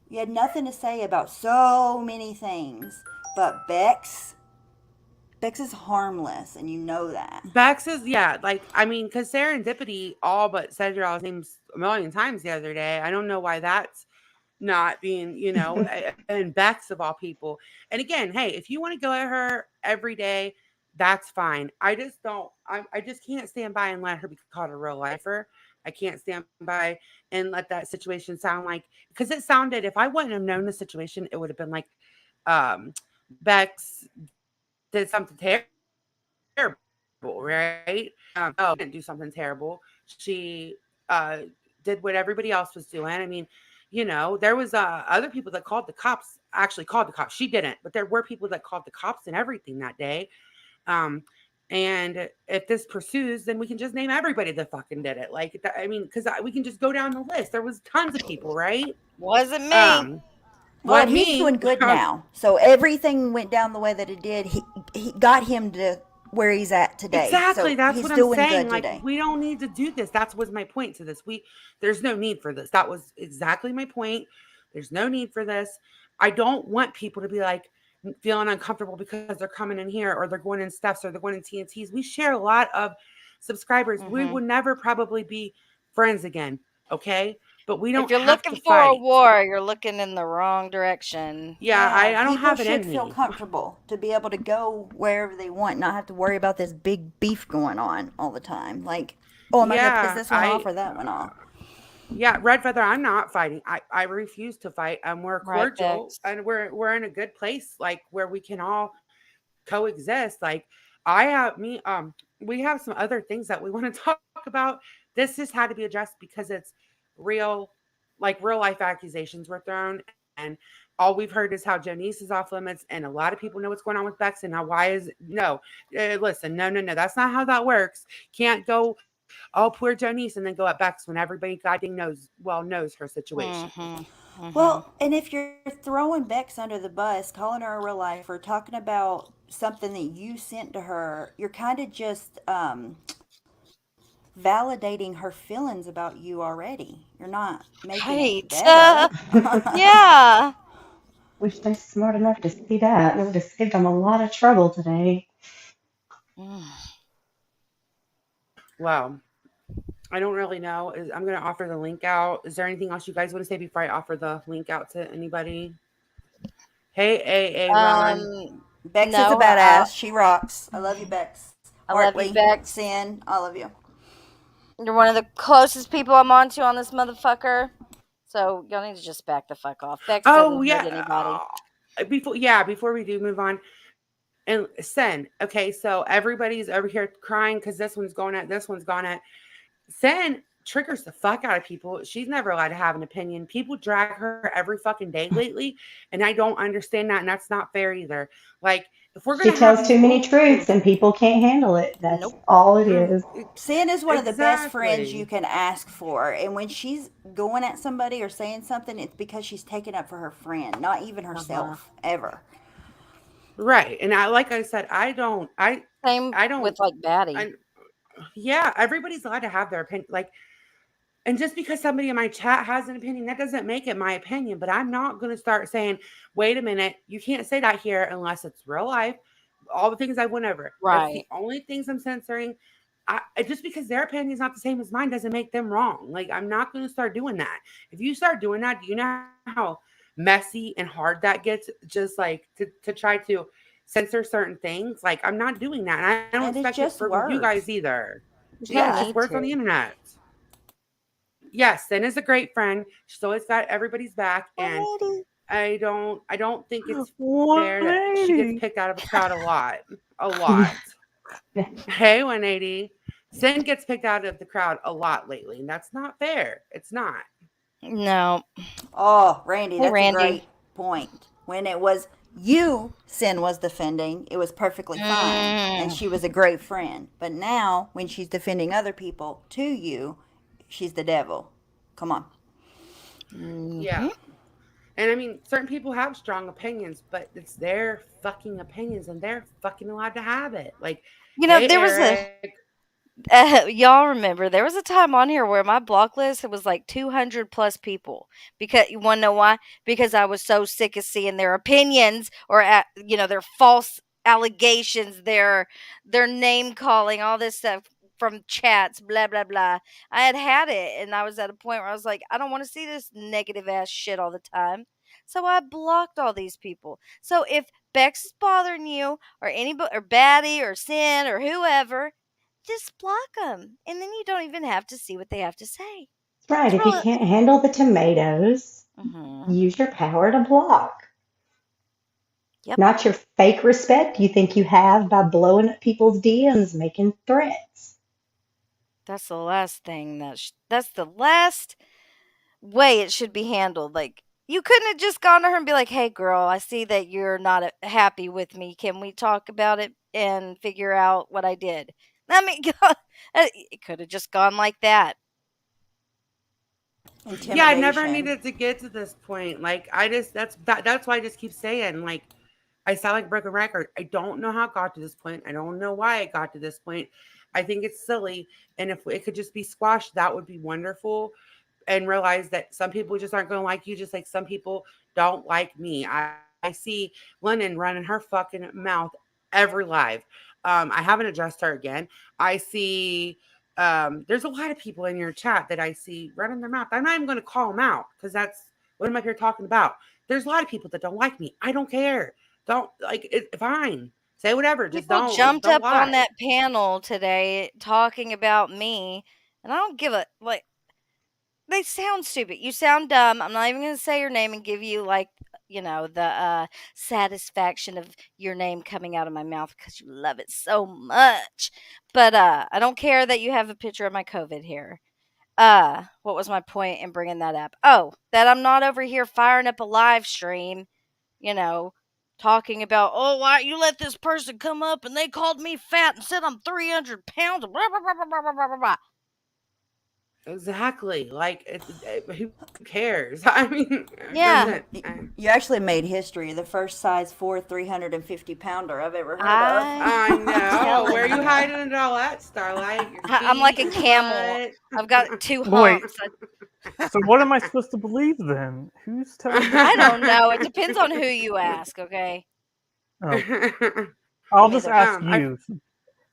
you had nothing to say about so many things, but Bex is harmless, and you know that. Bex is, yeah, like, I mean, because Serendipity all but said your all's names a million times the other day. I don't know why that's not being, and Bex of all people. And again, hey, if you want to go at her every day, that's fine. I just don't, I just can't stand by and let her be called a real lifer. I can't stand by and let that situation sound like, because it sounded, if I wouldn't have known the situation, it would have been like, um, Bex did something terrible, right? No, she didn't do something terrible. She uh, did what everybody else was doing. I mean, there was other people that called the cops. Actually, called the cops. She didn't, but there were people that called the cops and everything that day. Um, and if this pursues, then we can just name everybody that fucking did it. Like, I mean, because we can just go down the list. There was tons of people, right? Wasn't me. Um, Well, what and he's me? doing good now. So everything went down the way that it did. He got him to where he's at today. Exactly, So that's he's what I'm doing saying, good like, today. we don't need to do this. That was my point to this. There's no need for this. That was exactly my point. There's no need for this. I don't want people to be, like, feeling uncomfortable because they're coming in here or they're going in Steph's or they're going in TNT's. We share a lot of subscribers. We Mhm. will never probably be friends again, okay? But we If don't you're have looking to for a fight. war, you're looking in the wrong direction. Yeah, Yeah, I don't people have it should in feel me. comfortable to be able to go wherever they want, not have to worry about this big beef going on all the time. Like, oh, am I going to piss Yeah, this one off or that one off? Yeah, Red Feather, I'm not fighting. I refuse to fight. And we're Right, cordial Bex? and we're in a good place, like where we can all coexist. Like I have me we have some other things that we want to talk about. This just had to be addressed because it's real, like real life accusations were thrown, and all we've heard is how Jonice is off limits, and a lot of people know what's going on with Bex, and now why is no? Listen, no, that's not how that works. Can't go, oh poor Jonice, and then go at Bex when everybody goddamn knows her situation. Mhm. Mhm. Well, and if you're throwing Bex under the bus, calling her a real lifer, talking about something that you sent to her, you're kind of just validating her feelings about you already. You're not making it Right. better. Yeah. Wish they're smart enough to see that. It would have saved them a lot of trouble today. Mm. Wow. I don't really know. I'm going to offer the link out. Is there anything else you guys want to say before I offer the link out to anybody? Hey, A Ron. Um. Bex is a No. badass. She rocks. I love you, Bex. I love you, Hartley, Bex. Sin, all of you. You're one of the closest people I'm on to on this motherfucker. So y'all need to just back the fuck off. Bex Oh, doesn't hurt yeah. anybody. Before we do move on, and Sen. Okay, so everybody's over here crying because this one's going at this one's gone at. Sen triggers the fuck out of people. She's never allowed to have an opinion. People drag her every fucking day lately, and I don't understand that, and that's not fair either. Like, if we're She gonna have tells these too many rules, truths and people can't handle it. That's Nope. all it mm, is. Sin is one of the best friends you exactly. can ask for. And when she's going at somebody or saying something, it's because she's taking up for her friend, not even Uh-huh. herself, ever. Right. And like I said, I don't Same I don't with like Batty. I yeah, everybody's allowed to have their opinion. Like, and just because somebody in my chat has an opinion, that doesn't make it my opinion. But I'm not going to start saying, wait a minute, you can't say that here unless it's real life. All the things I went over. That's the Right. only things I'm censoring. Just because their opinion is not the same as mine doesn't make them wrong. Like, I'm not going to start doing that. If you start doing that, do you know how messy and hard that gets? Just like to try to censor certain things. Like, I'm not doing that. And I don't And expect it's it just from you guys words. either. There's Yeah, no it's just Yeah. need words on the to. internet. Yes, Sin is a great friend. She's always got everybody's back, and 180. I don't think it's fair that she gets picked out of a 180. crowd a lot. A lot. Hey, 180. Sin gets picked out of the crowd a lot lately, and that's not fair. It's not. No. Oh, Randy, Hey, that's a Randy. great point. When it was you Sin was defending, it was perfectly fine. And Mm. she was a great friend. But now, when she's defending other people to you, she's the devil. Come on. Yeah. Mhm. And I mean, certain people have strong opinions, but it's their fucking opinions, and they're fucking allowed to have it. Like, hey, There was a Eric. y'all remember there was a time on here where my block list it was like 200 plus people because you want to know why? Because I was so sick of seeing their opinions or their false allegations, their name calling, all this stuff from chats, blah blah blah. I had it, and I was at a point where I was like, I don't want to see this negative ass shit all the time. So I blocked all these people. So if Bex is bothering you, or anybody, or Batty, or Sin, or whoever, just block them, and then you don't even have to see what they have to say. That's right. It's If you real. can't handle the tomatoes, Mhm. use your power to block. Yep. Not your fake respect you think you have by blowing up people's DMs, making threats. That's the last thing that's the last way it should be handled. Like you couldn't have just gone to her and be like, "Hey, girl, I see that you're not happy with me. Can we talk about it and figure out what I did?" I mean, it could have just gone like that. Yeah, I never Intimidation. needed to get to this point. Like, that's why I just keep saying, like, I sound like a broken record. I don't know how it got to this point. I don't know why it got to this point. I think it's silly. And if it could just be squashed, that would be wonderful. And realize that some people just aren't going to like you, just like some people don't like me. I see Lennon running her fucking mouth every live. I haven't addressed her again. I see there's a lot of people in your chat that I see running their mouth. I'm not even going to call them out because that's what am I here talking about. There's a lot of people that don't like me. I don't care. Don't like it. Fine. Say whatever. Just People don't. jumped Don't up on lie. that panel today talking about me, and I don't give a like. They sound stupid. You sound dumb. I'm not even gonna say your name and give you like the satisfaction of your name coming out of my mouth because you love it so much. But I don't care that you have a picture of my COVID here. What was my point in bringing that up? Oh, that I'm not over here firing up a live stream, talking about, oh, why you let this person come up and they called me fat and said I'm 300 pounds. Blah, blah, blah, blah, blah, blah, blah, blah. Exactly. Like, who cares? I mean, Yeah. You actually made history. The first size 4 350-pounder I've ever heard of. I know. telling Where are you you. hiding it all at, Starlight? Your I'm like a feet, your camel. butt? I've got 2 Wait. humps. So what am I supposed to believe then? Who's telling me? I don't know. It depends on who you ask, okay? Oh, I'll just ask I- you,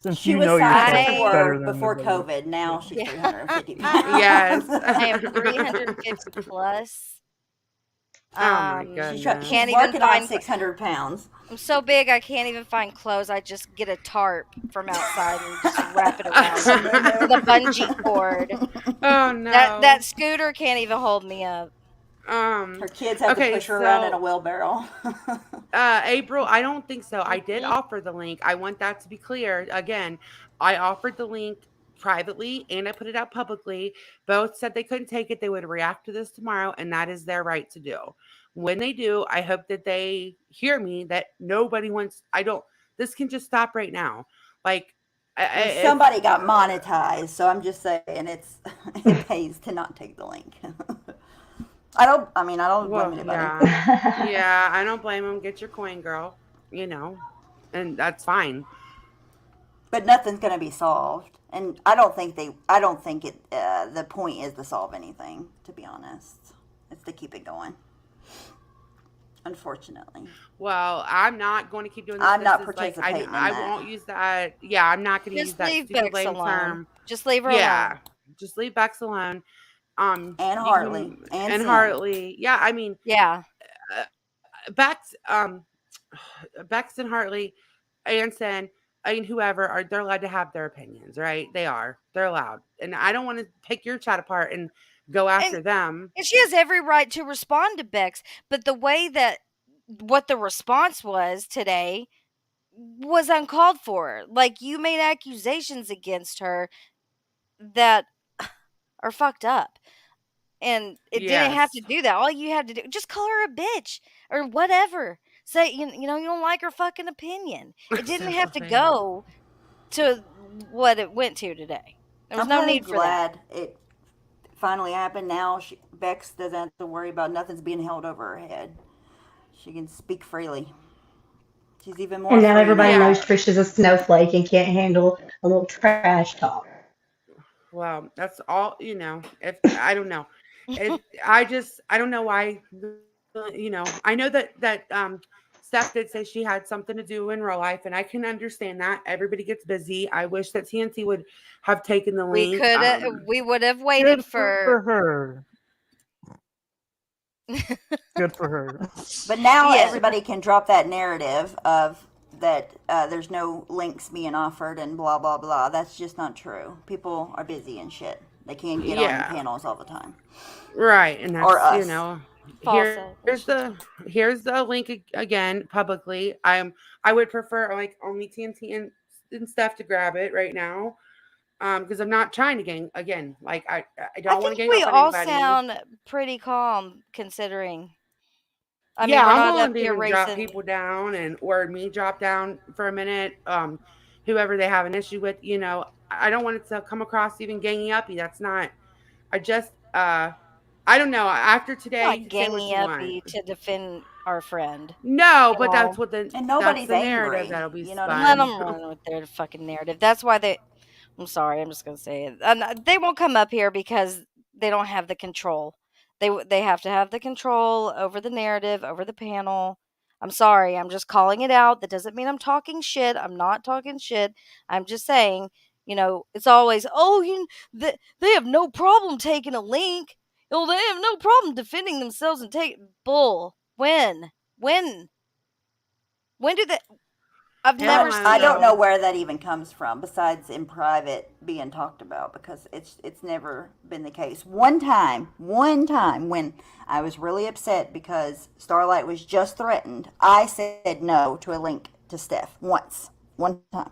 since She you was know size yourself I- better 4 than before everybody. COVID. Now she's Yeah. 350 pounds. Yes. I am 350 plus. Oh my She's goodness. Can't even working on find- 600 pounds. I'm so big I can't even find clothes. I just get a tarp from outside and just wrap it around with a bungee cord. Oh no. That scooter can't even hold me up. Her kids have to push her around in a wheelbarrow. April, I don't think so. I did offer the link. I want that to be clear. Again, I offered the link privately and I put it out publicly. Both said they couldn't take it. They would react to this tomorrow, and that is their right to do. When they do, I hope that they hear me that nobody wants, this can just stop right now. Like, somebody got monetized, so I'm just saying it pays to not take the link. I don't blame anybody. Yeah, I don't blame them. Get your coin, girl. And that's fine. But nothing's going to be solved, and I don't think it. The point is to solve anything. To be honest, it's to keep it going. Unfortunately. Well, I'm not going to keep doing this. I'm not participating. in I that. won't use that. Yeah, I'm not going to use Just that leave stupid Bex lame alone. term. Just leave her Yeah, alone. just leave Bex alone. And Hartley and Sim. Hartley. Yeah, I mean, Yeah. Bex, Bex and Hartley, and Sin, whoever they're allowed to have their opinions, right? They're allowed, and I don't want to pick your chat apart and go after them. And she has every right to respond to Bex, but the way that what the response was today was uncalled for. Like, you made accusations against her that are fucked up. And it didn't have to do that. All you had to do, just call her a bitch or whatever. Say, you don't like her fucking opinion. It didn't have to go to what it went to today. There was no need for that. I'm glad it finally happened. Now Bex doesn't have to worry about nothing's being held over her head. She can speak freely. She's even more. And now free everybody knows Trish is a snowflake and can't handle a little trash talk. Well, that's all, if I don't know. I don't know why, I know that Steph did say she had something to do in real life, and I can understand that. Everybody gets busy. I wish that TNT would have taken the link. We would have waited Good for her. Good for her. But now everybody can drop that narrative of that there's no links being offered and blah blah blah. That's just not true. People are busy and shit. They can't get on panels all the time. Right, and that's or us. Here's the link again publicly. I would prefer like only TNT and Steph to grab it right now. Because I'm not trying to gang again. Like I don't want to gang up on anybody. We all sound pretty calm considering. I mean, Yeah, we're I'm not willing up to here even drop racing. people down or me drop down for a minute. Whoever they have an issue with, I don't want it to come across even ganging uppy. That's not. I just I don't know. After today, Not you can say what you uppy want. to defend our friend. No, but that's what and nobody's the narrative angry. that'll be You know spun. Let them run with their fucking narrative. That's why they. I'm sorry. I'm just gonna say it. And they won't come up here because they don't have the control. They have to have the control over the narrative, over the panel. I'm sorry. I'm just calling it out. That doesn't mean I'm talking shit. I'm not talking shit. I'm just saying, it's always, they have no problem taking a link. They have no problem defending themselves and take bull. When do they? I've Hell, never I don't I don't know know. where that even comes from, besides in private being talked about, because it's never been the case. One time when I was really upset because Starlight was just threatened, I said no to a link to Steph once, one time,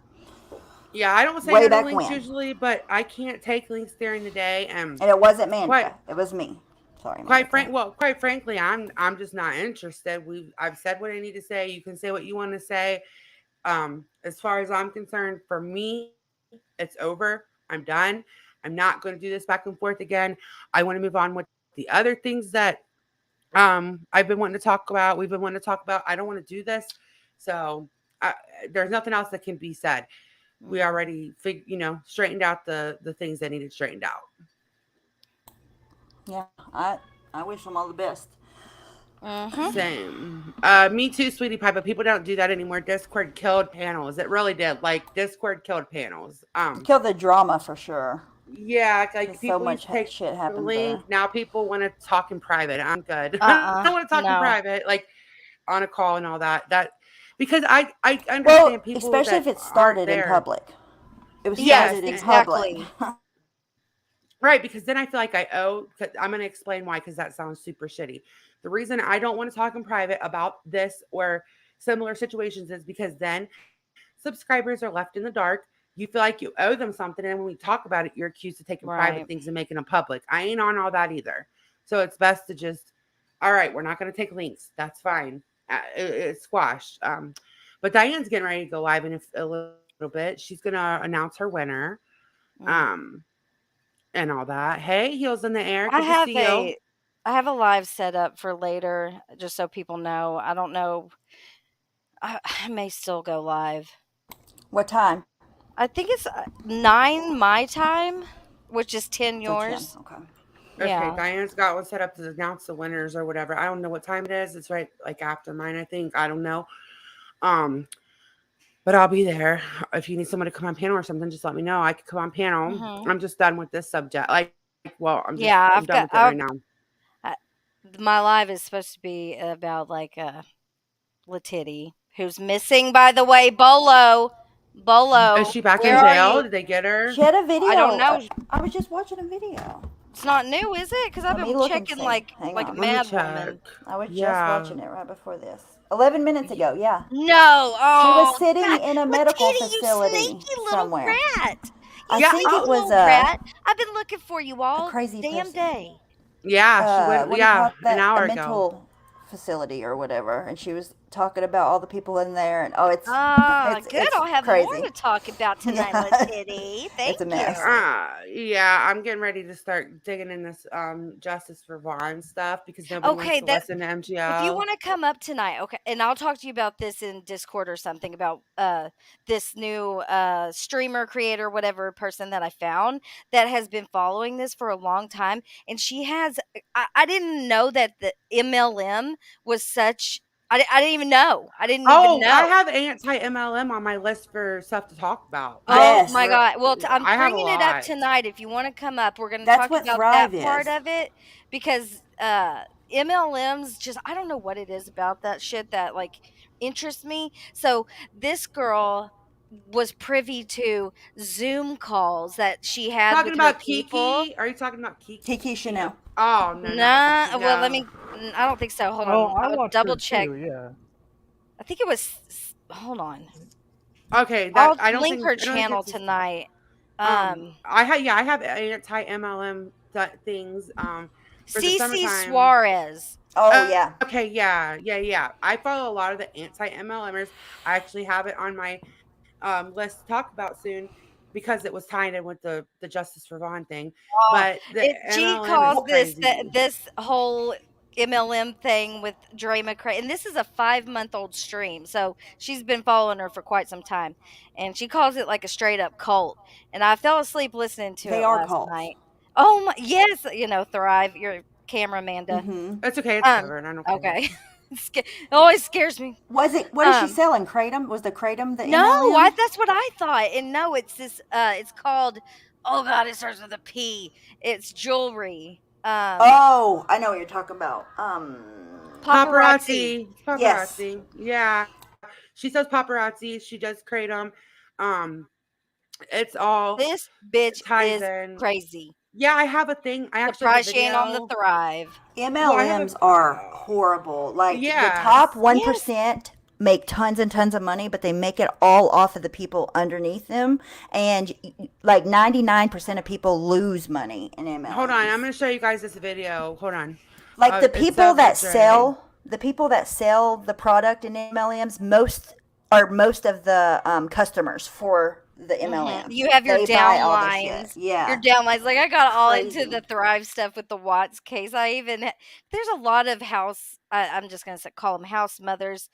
Yeah, I don't say way no to back links when, usually, but I can't take links during the day. And and it wasn't quite Manda, it was me. Sorry, Manda. quite Go frank, ahead. well, quite frankly, I'm just not interested. I've said what I need to say. You can say what you want to say. As far as I'm concerned, for me, it's over. I'm done. I'm not going to do this back and forth again. I want to move on with the other things that I've been wanting to talk about. We've been wanting to talk about. I don't want to do this. So I, there's nothing else that can be said. We Mm. already straightened out the things that needed straightened out. Yeah, I wish them all the best. Mhm. Same. Me too, sweetie pie, but people don't do that anymore. Discord killed panels. It really did. Like Discord killed panels. Kill the drama for sure, Yeah, like because so people used much to take shit the happens link. there. Now people want to talk in private. I'm good. I don't want to talk in No. private, like on a call and all that. Because I Well, understand people especially that if it aren't started in there. public. It was Yes, Yes, started in public. exactly. right, because then I feel like I owe. 'Cause I'm going to explain why, because that sounds super shitty. The reason I don't want to talk in private about this or similar situations is because then subscribers are left in the dark. You feel like you owe them something, and when we talk about it, you're accused of taking private Right. things and making them public. I ain't on all that either. So it's best to just, all right, we're not going to take links. That's fine. It's squashed. But Diane's getting ready to go live in a little bit. She's gonna announce her winner. Mm. Um, and all that. Hey, heels in the air. I Good to have see you. a I have a live set up for later, just so people know. I don't know. I may still go live. What time? I think it's 9 my time, which is 10 So 10. yours. Okay. Okay, Yeah. Diane's got one set up to announce the winners or whatever. I don't know what time it is. It's right like after mine, I think. I don't know. Um, but I'll be there. If you need someone to come on panel or something, just let me know. I could come on panel. Mhm. I'm just done with this subject. I'm done Yeah, with I've it right got now. I, my live is supposed to be about like Latitty, who's missing, by the way. Is Bolo, she back in where are jail? you? Did they get her? She had a I don't video. know. I was just watching a video. It's not new, is it? Because I've Let me been look and checking see. Hang like a on. Let me mad check. woman. I was just Yeah. watching it right before this. 11 minutes Y- ago, yeah. No, She was oh, sitting God, in a medical Latitty, you facility sneaky little somewhere. rat! I You Yeah. think sneaky it Oh, was little rat! I've been looking for you a all crazy damn person. day. yeah. She went. What do you call Yeah, it? an That a hour ago. mental facility or whatever, and she was talking about all the people in there, and Ah, good. it's I'll have more crazy. to talk about tonight, Yeah, Latitty. it's a Thank mess. you. Yeah, I'm getting ready to start digging in this justice for Vaughn stuff because nobody wants Okay, to that listen to if you MGL. want to come up tonight, okay, and I'll talk to you about this in Discord or something about this new streamer creator whatever person that I found that has been following this for a long time, and she has I didn't know that the MLM was such I didn't even know. I didn't even Oh, I know. have anti MLM on my list for stuff to talk about. Oh Yes, my god. Well, I'm I have a bringing it up lot. tonight. If you want to come up, we're going to that's talk what about that Thrive part is. of it because MLMs just I don't know what it is about that shit that like interests me. So, this girl was privy to Zoom calls that she had Talking with her about people. Kiki? Are you talking about Kiki? Kiki Chanel. Oh no, not Kiki. Nah, well, let No. me I don't think so. Hold Oh, on. I I'll watched double her check. too. Yeah. I think it was hold on. Okay, that I'll link her I don't think channel it's tonight. Um I have anti MLM things for the Cece summertime. Suarez. Oh yeah. Okay, yeah. I follow a lot of the anti MLMers. I actually have it on my list to talk about soon because it was tied in with the Justice for Vaughn thing. Oh, But the she MLM is calls crazy. this whole MLM thing with Dre McCray, and this is a 5-month-old stream, so she's been following her for quite some time, and she calls it like a straight up cult. And I fell asleep listening to They it are last cults. night. Oh my, yes, Thrive, your camera, Amanda. Mm-hmm. It's okay. It's Um, covered. I don't care. okay, it always scares me. Was it? What is she Um, selling? Kratom? Was the Kratom the no, MLM? that's what I thought, and no, it's this. It's called. Oh God, it starts with a P. It's jewelry. Oh, I know what you're talking about. Paparazzi. Paparazzi. It's Yes. paparazzi. Yeah. She sells paparazzi. She does create them. It's all This bitch ties is in. crazy. Yeah, I have a thing. I actually have a Surprised she ain't on the video. Thrive. Well, I have MLMs are horrible. Like the top yes. 1% make tons and tons of money, but they make it all off of the people underneath them. And like 99% of people lose money in MLMs. Hold on, I'm going to show you guys this video. Hold on. Like the It's people so that frustrating. sell the product in MLMs, most of the customers for the MLM. You have your They buy all the shit. downlines. Yeah. Your downlines. Like I got all into Crazy. the Thrive stuff with the Watts case. I even there's a lot of house. I'm just gonna call them house mothers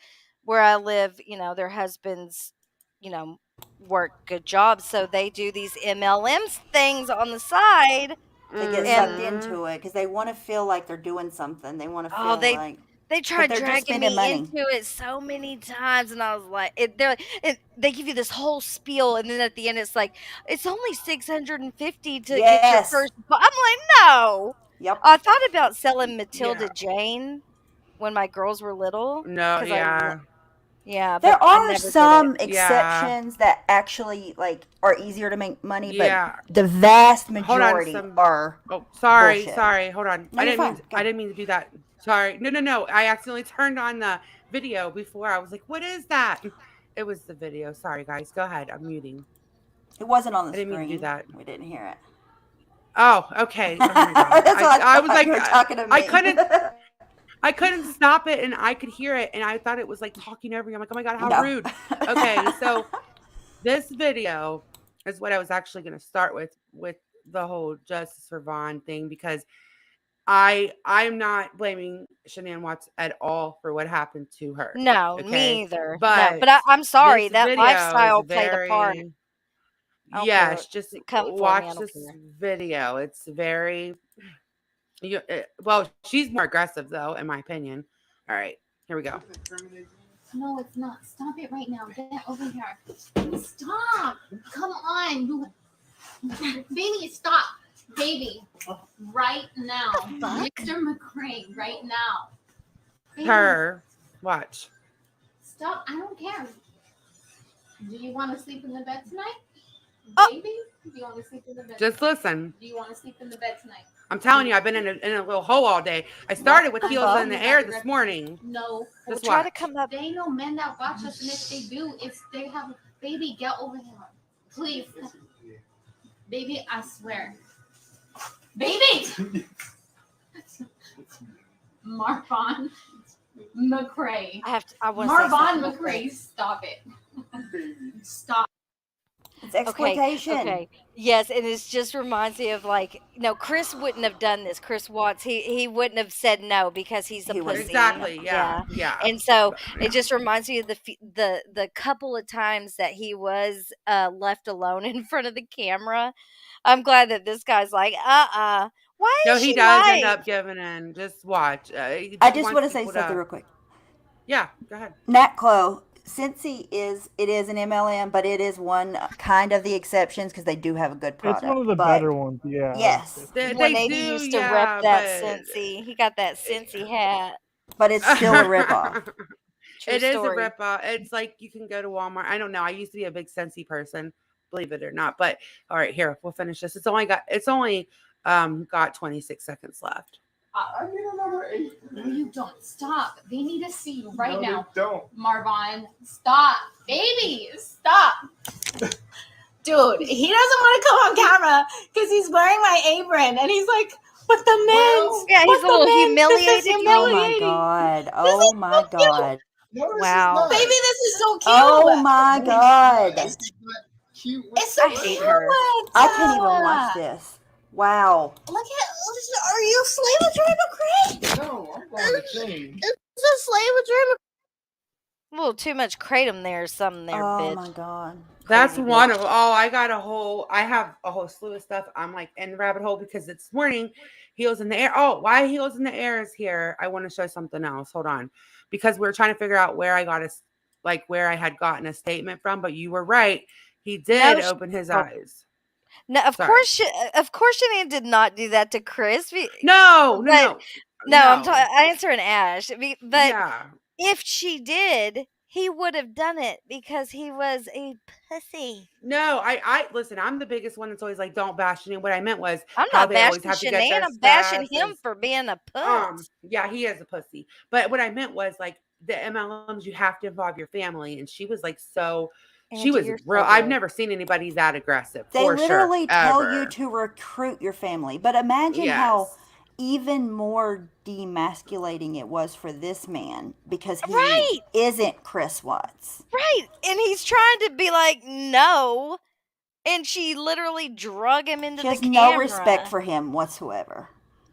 where I live. You know, their husbands, you know, work good jobs, so they do these MLMs things on the side. They get sucked Mhm. into it because they want to feel like they're doing something. They want to Oh, feel like, they but tried they're just dragging spending me money. into it so many times, and I was like, they give you this whole spiel, and then at the end, it's like it's only $650 to get your Yes. first. I'm like, no. Yep. I thought about selling Matilda Yeah. Jane when my girls were little, No, because yeah. yeah, but There I are never did it. some Yeah. exceptions that actually like are easier to make money, Yeah. but the vast Hold on, majority some. are Oh, sorry, bullshit. sorry. Hold on. No, I you're didn't mean. fine. I Go. didn't mean to do that. Sorry. No. I accidentally turned on the video before. I was like, "What is that?" It was the video. Sorry, guys. Go ahead. I'm muting. It wasn't on the I didn't mean to do screen. that. We didn't hear it. Oh, okay. Oh my god. That's what I I was thought. like, You were talking to me. I couldn't stop it, and I could hear it, and I thought it was like talking over me. I'm like, oh my god, how No. rude. Okay, so this video is what I was actually going to start with the whole Justice for Vaughn thing, because I'm not blaming Shanann Watts at all for what happened to her. No, me Okay, either. No, but but I'm sorry. this That video is lifestyle played a part. very. I don't care. Yes, just Come for me. I watch don't this care. video. It's very. Well, she's more aggressive though, in my opinion. All right, here we go. No, it's not. Stop it right now. Get over here. Stop. Come on. Baby, stop. Baby. Right now. Mr. McCray, right now. Baby, Her, watch. stop. I don't care. Do you want to sleep in the bed tonight? Baby? Do you want to sleep in the bed? Just listen. Do you want to sleep in the bed tonight? I'm telling you, I've been in a little hole all day. I started with heels in the air this morning. No. Just Try to watch. come up. They ain't no men that watch us, and if they do, if they have a baby, get over here. Please. Baby, I swear. Baby! Marvon McCray. I want to say Marvon something. McCray, stop it. Stop. It's exploitation. Okay. Yes, and it just reminds me of like, no, Chris wouldn't have done this. Chris Watts, he wouldn't have said no because he's a He pussy. wouldn't. Exactly. Yeah. And so it just reminds me of the couple of times that he was left alone in front of the camera. I'm glad that this guy's like, Why No, is he she does like? end up giving in. Just watch. He I just wants want to say people something real quick. Yeah, go ahead. NatClo, since it is an MLM, but it is one kind of the exceptions because they do have a good product. It's one of the but better ones, yeah. Yes. They 180 do, used to yeah, rep that but Cincy. He got that Cincy hat. But it's still a ripoff. True It is a story. ripoff. It's like you can go to Walmart. I don't know. I used to be a big Scentsy person, believe it or not. But all right, here we'll finish this. It's only got 26 seconds left. I need another 8. No, you don't. Stop. They need to see you right now. Don't. Marvon, stop. Baby, stop. Dude, he doesn't want to come on camera because he's wearing my apron and he's like, but the men's. Yeah, he's a little humiliated. This is humiliating. Oh my god. Oh my god. No, this Wow. is not. Baby, this is so cute. Oh my god. This is not cute. It's so I hate cute. her. I can't even watch this. Wow. Look at, are you a slave of Dream McCray? No, I'm going to change. It's a slave of Dream A little too much kratom there or something there, Oh bitch. my god. That's Crazy one bitch. of I have a whole slew of stuff. I'm like in the rabbit hole because this morning heels in the air. Oh, why heels in the air is here. I want to show something else. Hold on. Because we're trying to figure out where I had gotten a statement from, but you were right. He did open his eyes. No, of Sorry. course, Shanann did not do that to Chris. No. I'm answering Ash. But yeah. if she did, he would have done it because he was a pussy. No, I listen. I'm the biggest one that's always like, don't bash me. What I meant was I'm how not they always bashing have to get Shanann. their I'm bashing stuff him is for being a puss. yeah, he is a pussy. But what I meant was like the MLMs, you have to involve your family, and she was like she Angie, was you're real. so I've good. never seen anybody that aggressive They for sure literally tell you ever. to recruit your family. But imagine how Yes. even more demasculating it was for this man because he Right, isn't Chris Watts. right. And he's trying to be like, no. And she literally drug him into She the has no respect camera. for him whatsoever.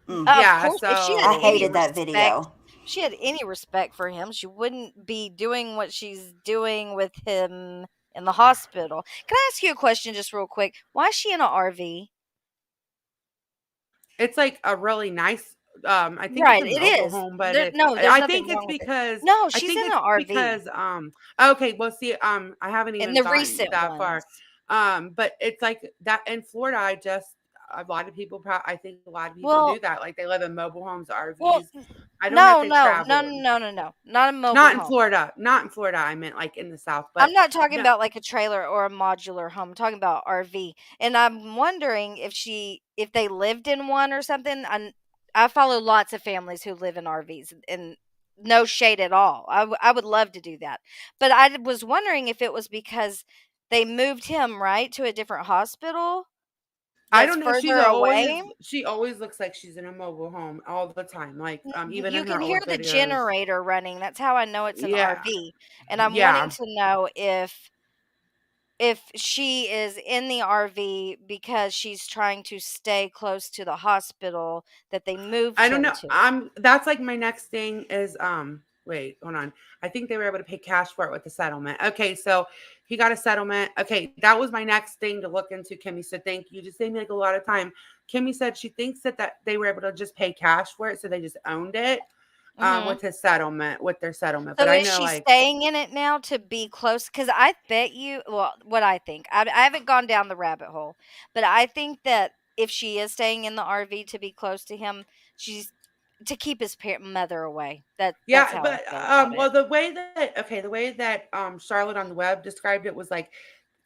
Of Yeah. course, if she had I any hated So that respect, video. if she had any respect for him, she wouldn't be doing what she's doing with him in the hospital. Can I ask you a question just real quick? Why is she in an RV? it's like a really nice. I think it's Right, a it mobile is. home, but No, there's I nothing think it's wrong with it. because No, I she's think in it's an RV. because okay. Well, see, I haven't In even the gotten recent that far. ones. But it's like that in Florida. A lot of people. I think a lot of people do Well, that. Like they live in mobile homes, well, RVs. I don't know if no, they no, no, travel. no, no, no, not a mobile Not in home. Florida. Not in Florida. I meant like in the South. I'm But not talking no, about like a trailer or a modular home. I'm talking about RV. And I'm wondering if they lived in one or something. I follow lots of families who live in RVs and no shade at all. I would love to do that. But I was wondering if it was because they moved him right to a different hospital I that's don't know. further away. She always looks like she's in a mobile home all the time. Like even You in her can hear old the videos. generator running. That's how I know it's an Yeah. RV. And I'm wanting Yeah. to know if she is in the RV because she's trying to stay close to the hospital that they moved I don't him know. to. That's like my next thing is wait, hold on. I think they were able to pay cash for it with the settlement. Okay, so he got a settlement. Okay, that was my next thing to look into, Kimmy. So thank you. Just saved me like a lot of time. Kimmy said she thinks that they were able to just pay cash for it, so they just owned it Mhm. with his settlement, with their settlement. But So I is know she like staying in it now to be close? Because I bet you, well, what I think, I haven't gone down the rabbit hole, but I think that if she is staying in the RV to be close to him, she's to keep his mother away. That's yeah, how I but feel about it. well the way that Charlotte on the web described it was like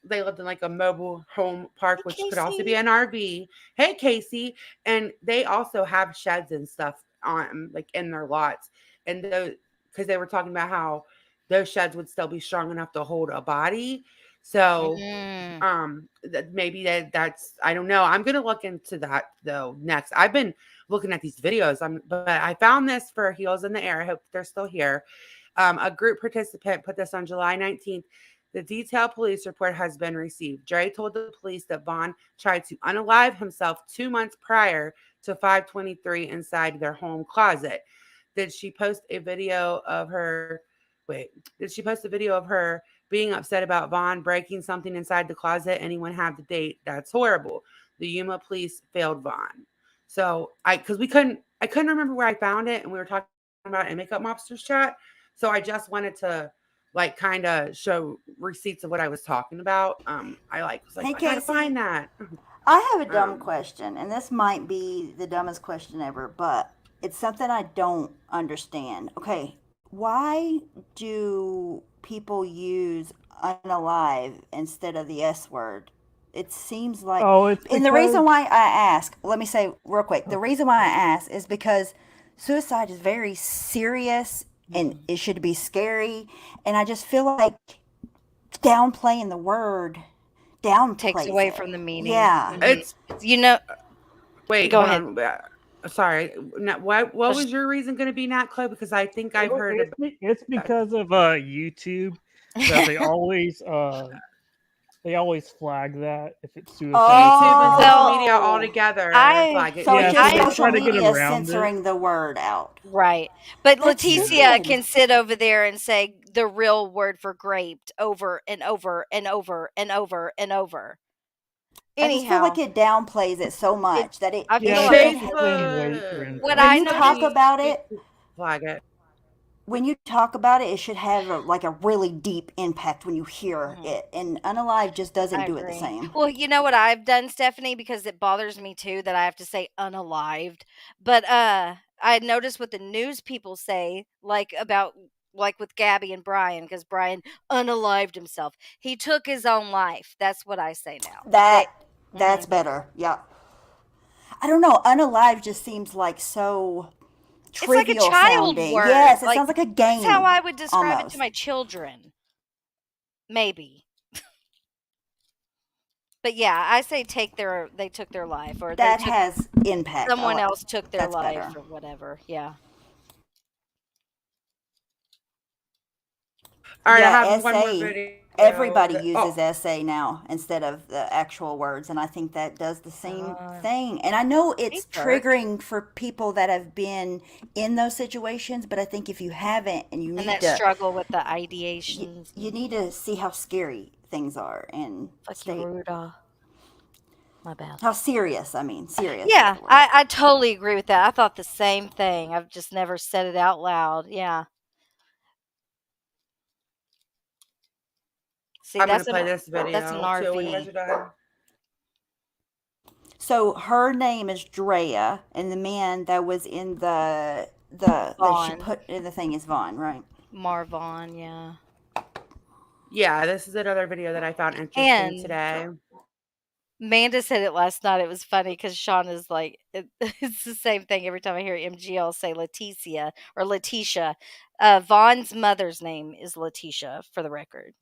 they lived in like a mobile home park, Hey, which could also be Casey. an RV. Hey, Casey. And they also have sheds and stuff on like in their lots. And those, because they were talking about how those sheds would still be strong enough to hold a body. So Mm. maybe that's I don't know. I'm gonna look into that though next. I've been looking at these videos. But I found this for Heels in the Air. I hope they're still here. A group participant put this on July 19th. The detailed police report has been received. Dre told the police that Vaughn tried to unalive himself 2 months prior to 523 inside their home closet. Did she post a video of her? Wait, did she post a video of her being upset about Vaughn breaking something inside the closet? Anyone have the date? That's horrible. The Yuma police failed Vaughn. So because I couldn't remember where I found it, and we were talking about it in Makeup Mobsters chat. So I just wanted to like kind of show receipts of what I was talking about. I like was like Hey, I gotta Casey, find that. I have a dumb Um, question, and this might be the dumbest question ever, but it's something I don't understand. Okay, why do people use unalive instead of the S word? It seems like, Oh, it's and the because reason why I ask, let me say real quick, the okay. reason why I ask is because suicide is very serious and it should be scary, and I just feel like downplaying the word Takes downplays away it. from the meaning. Yeah. it's You know, wait, go hold ahead. on. Sorry. What Let's- was your reason going to be, Nat Chloe? Because I think I've heard about. It's because of YouTube that they always flag that if it's suicide or YouTube and something. social media Oh. altogether I flag it. So it's Yeah, just so I they social try to get media around it. censoring the word out. right. But That's Yeah. Leticia stupid. can sit over there and say the real word for graped over and over and over and over and over. I just feel like Anyhow, it downplays it so it much that it, I it feel Yeah, like it's should just a clean way for Facebook. what when I you So talk noticed about YouTube it, flag it. when you talk about it, it should have like a really deep impact when you hear Mhm. it. And unalive just doesn't I do it the agree. same. Well, you know what I've done, Stephanie, because it bothers me too that I have to say unalived. But I noticed what the news people say, like about like with Gabby and Brian, because Brian unalived himself. He took his own life. That's what I say now. That's better. Yeah. I don't know. Unalive just seems like so It's like a trivial child sounding. word. Yes, it Like, sounds like a that's how game. I would describe it to Almost. my children. Maybe. But yeah, I say they took their life, or That has impact. someone else took their That's life, better. or whatever. Yeah. All right, I Yeah, have one more essay. video. Everybody That, uses essay now instead of the actual words, and I think that does the same thing. And I know it's Research. triggering for people that have been in those situations, but I think if you haven't and you And need that to, struggle with the you, ideations. you need to see how scary things are and Fuck you, Ruda. My bad. how serious. I mean, serious. Yeah, Is the word. I totally agree with that. I thought the same thing. I've just never said it out loud. Yeah. See, I'm gonna that's play an this video too when you guys RV. are done. So her name is Drea, and the man that was in the that she Vaughn. put in the thing is Vaughn, right? Marvon, yeah. Yeah, this is another video that I found interesting And today. Amanda said it last night. It was funny because Sean is like, it's the same thing every time I hear MGL say Leticia or Letitia. Vaughn's mother's name is Letitia, for the record.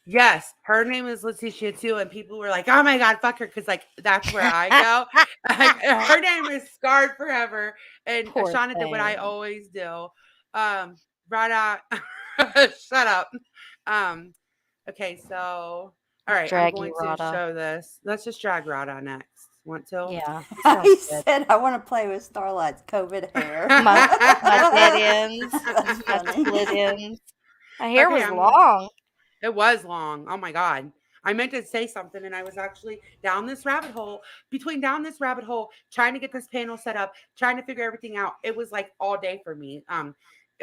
Yes, her name is Letitia too, and people were like, "Oh my god, fuck her," because like that's where I go. Like, her name is scarred forever, and Poor Shauna did what I thing. always do. Right shut up. Okay, so all right, I'm Drag going you, to Rada. show this. Let's just drag Rada next. Want to? Yeah. He said, "I want to play with Starlight's COVID hair." My dead ends. That's My funny. split ends. My hair Okay, was long. It was long. Oh my god. I meant to say something and I was actually down this rabbit hole, trying to get this panel set up, trying to figure everything out. It was like all day for me.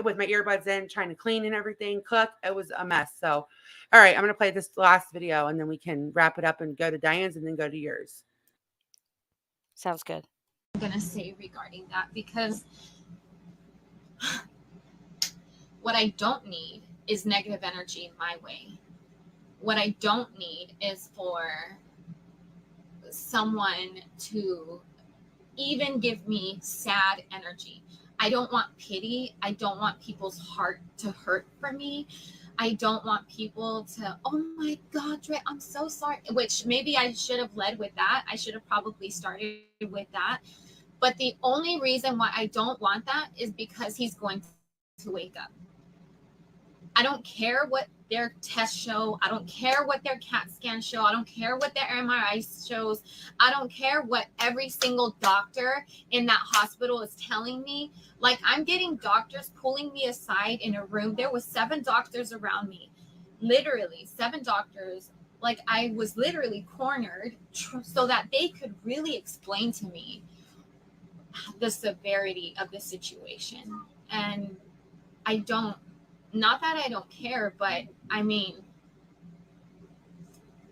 With my earbuds in, trying to clean and everything, cook. It was a mess. So, all right, I'm gonna play this last video and then we can wrap it up and go to Diane's and then go to yours. Sounds good. I'm gonna say regarding that, because what I don't need is negative energy in my way. What I don't need is for someone to even give me sad energy. I don't want pity. I don't want people's heart to hurt for me. I don't want people to, oh my God, Dre, I'm so sorry. Which maybe I should have led with that. I should have probably started with that. But the only reason why I don't want that is because he's going to wake up. I don't care what their tests show. I don't care what their CAT scan show. I don't care what their MRI shows. I don't care what every single doctor in that hospital is telling me. Like, I'm getting doctors pulling me aside in a room. There was 7 doctors around me, literally 7 doctors. Like, I was literally cornered so that they could really explain to me the severity of the situation. And I don't, not that I don't care, but I mean,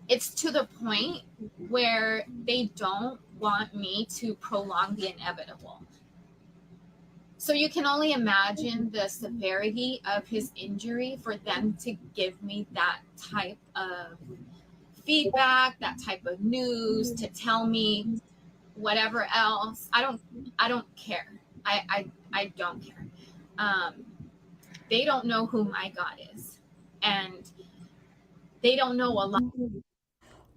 it's to the point where they don't want me to prolong the inevitable. So you can only imagine the severity of his injury for them to give me that type of feedback, that type of news, to tell me whatever else. I don't care. I don't care. They don't know who my God is, and they don't know a lot.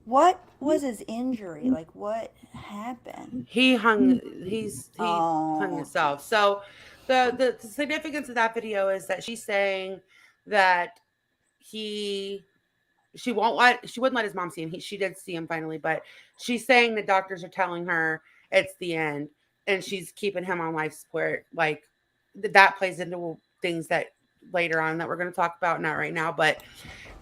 What was his injury? Like, what happened? He hung hung Oh, himself. So the significance of that video is that she's saying that she wouldn't let his mom see him. She did see him finally, but she's saying the doctors are telling her it's the end and she's keeping him on life support. Like, that plays into things that later on that we're going to talk about, not right now, but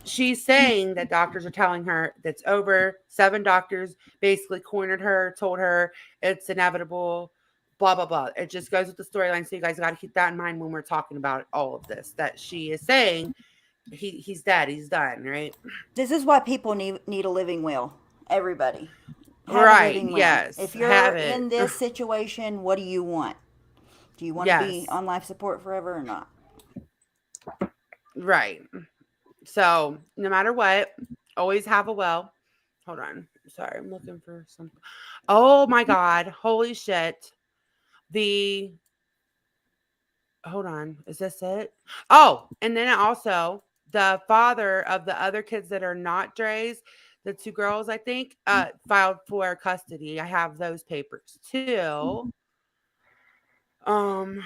she's saying that doctors are telling her that's over. 7 doctors basically cornered her, told her it's inevitable, blah, blah, blah. It just goes with the storyline. So you guys got to keep that in mind when we're talking about all of this, that she is saying he's dead. He's done, right? this is why people need a living will. Everybody. Have a Right. living will. Yes. If Have you're it. in this situation, what do you want? Do you want to be Yes. on life support forever or not? Right. So no matter what, always have a will. Hold on. Sorry, I'm looking for something. Oh my God. Holy shit. The hold on. Is this it? Oh, and then also the father of the other kids that are not Dre's, the two girls, I think, filed for custody. I have those papers too. Um,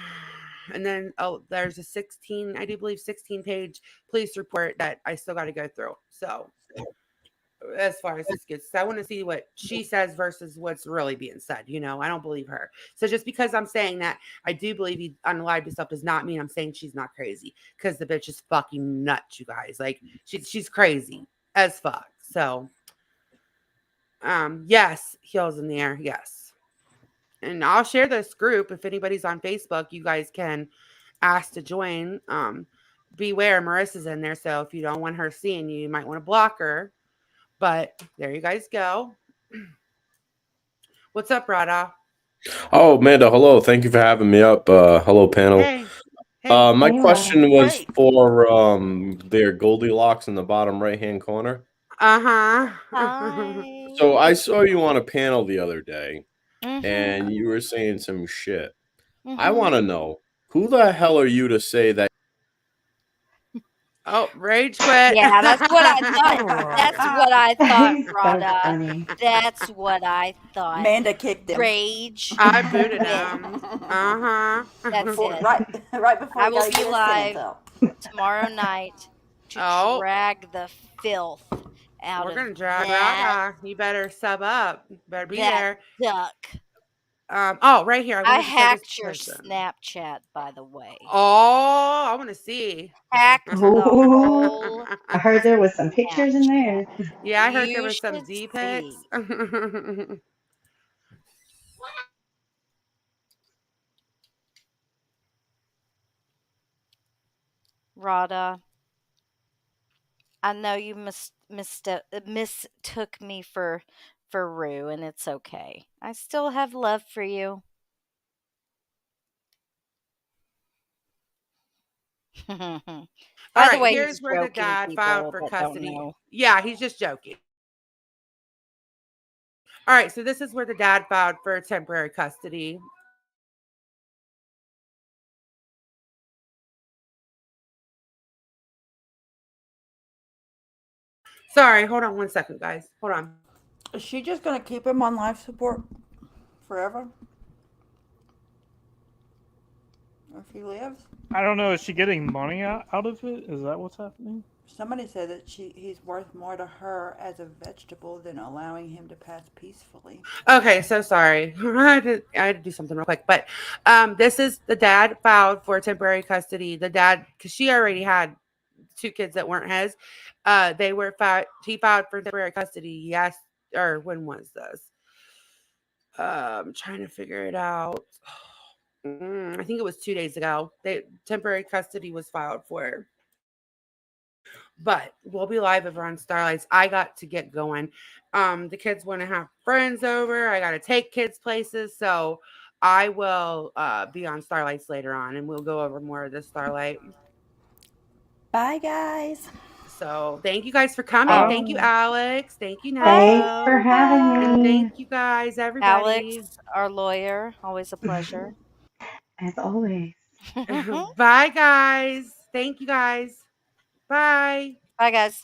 and then there's a 16, I do believe 16-page police report that I still got to go through. So as far as this gets, I want to see what she says versus what's really being said. I don't believe her. So just because I'm saying that I do believe he unalived himself does not mean I'm saying she's not crazy, because the bitch is fucking nuts, you guys. Like she's crazy as fuck. So yes, heels in the air, yes. And I'll share this group if anybody's on Facebook. You guys can ask to join. Beware, Marissa's in there, so if you don't want her seeing you, you might want to block her. But there you guys go. What's up, Rada? Oh, Amanda, hello. Thank you for having me up. Hello, panel. Hey, hey. My Hey, question Rada. was Hey. for their Goldilocks in the bottom right-hand corner. Uh-huh. Hi. So I saw you on a panel the other day, Mm-hmm. and you were saying some shit. I Mm-hmm. want to know, who the hell are you to say that? Oh, rage quit. Yeah, that's what I thought. That's what I thought, He's so Rhoda. funny. That's what I thought. Amanda kicked him. Rage I booted quit. him. Uh-huh. That's it. right before I he will got to be get his live sentence out. tomorrow night to Oh, drag the filth out we're of gonna drag that Rada. You better sub up. Better be that there. duck. Oh, right here. I I wanted to show this hacked your person. Snapchat, by the way. Oh, I want to see. Hacked the Ooh, whole I heard there was some pictures in Snapchat. there. Yeah, I heard there You was some should D see. pics. Rhoda, I know you mistook me for Rue, and it's okay. I still have love for you. All By the right, way, he's here's where the joking, dad filed people for that don't custody. know. Yeah, he's just joking. All right, so this is where the dad filed for temporary custody. Sorry, hold on one second, guys. Hold on. Is she just going to keep him on life support forever if he lives? I don't know. Is she getting money out of it? Is that what's happening? Somebody said that he's worth more to her as a vegetable than allowing him to pass peacefully. Okay, so sorry. I had to do something real quick. But this is the dad filed for temporary custody. The dad, because she already had two kids that weren't his. He filed for temporary custody. Yes, or when was this? I'm trying to figure it out. I think it was 2 days ago. Temporary custody was filed for. But we'll be live over on Starlights. I got to get going. The kids want to have friends over. I got to take kids places. So I will be on Starlights later on, and we'll go over more of this Starlight. Bye, guys. So thank you guys for coming. Thank you, Bye. Alex. Thank you, Thanks Nepo. for having And me, thank you guys, everybody. Alex, our lawyer, always a pleasure. as always. Bye, guys. Thank you, guys. Bye. Bye, guys.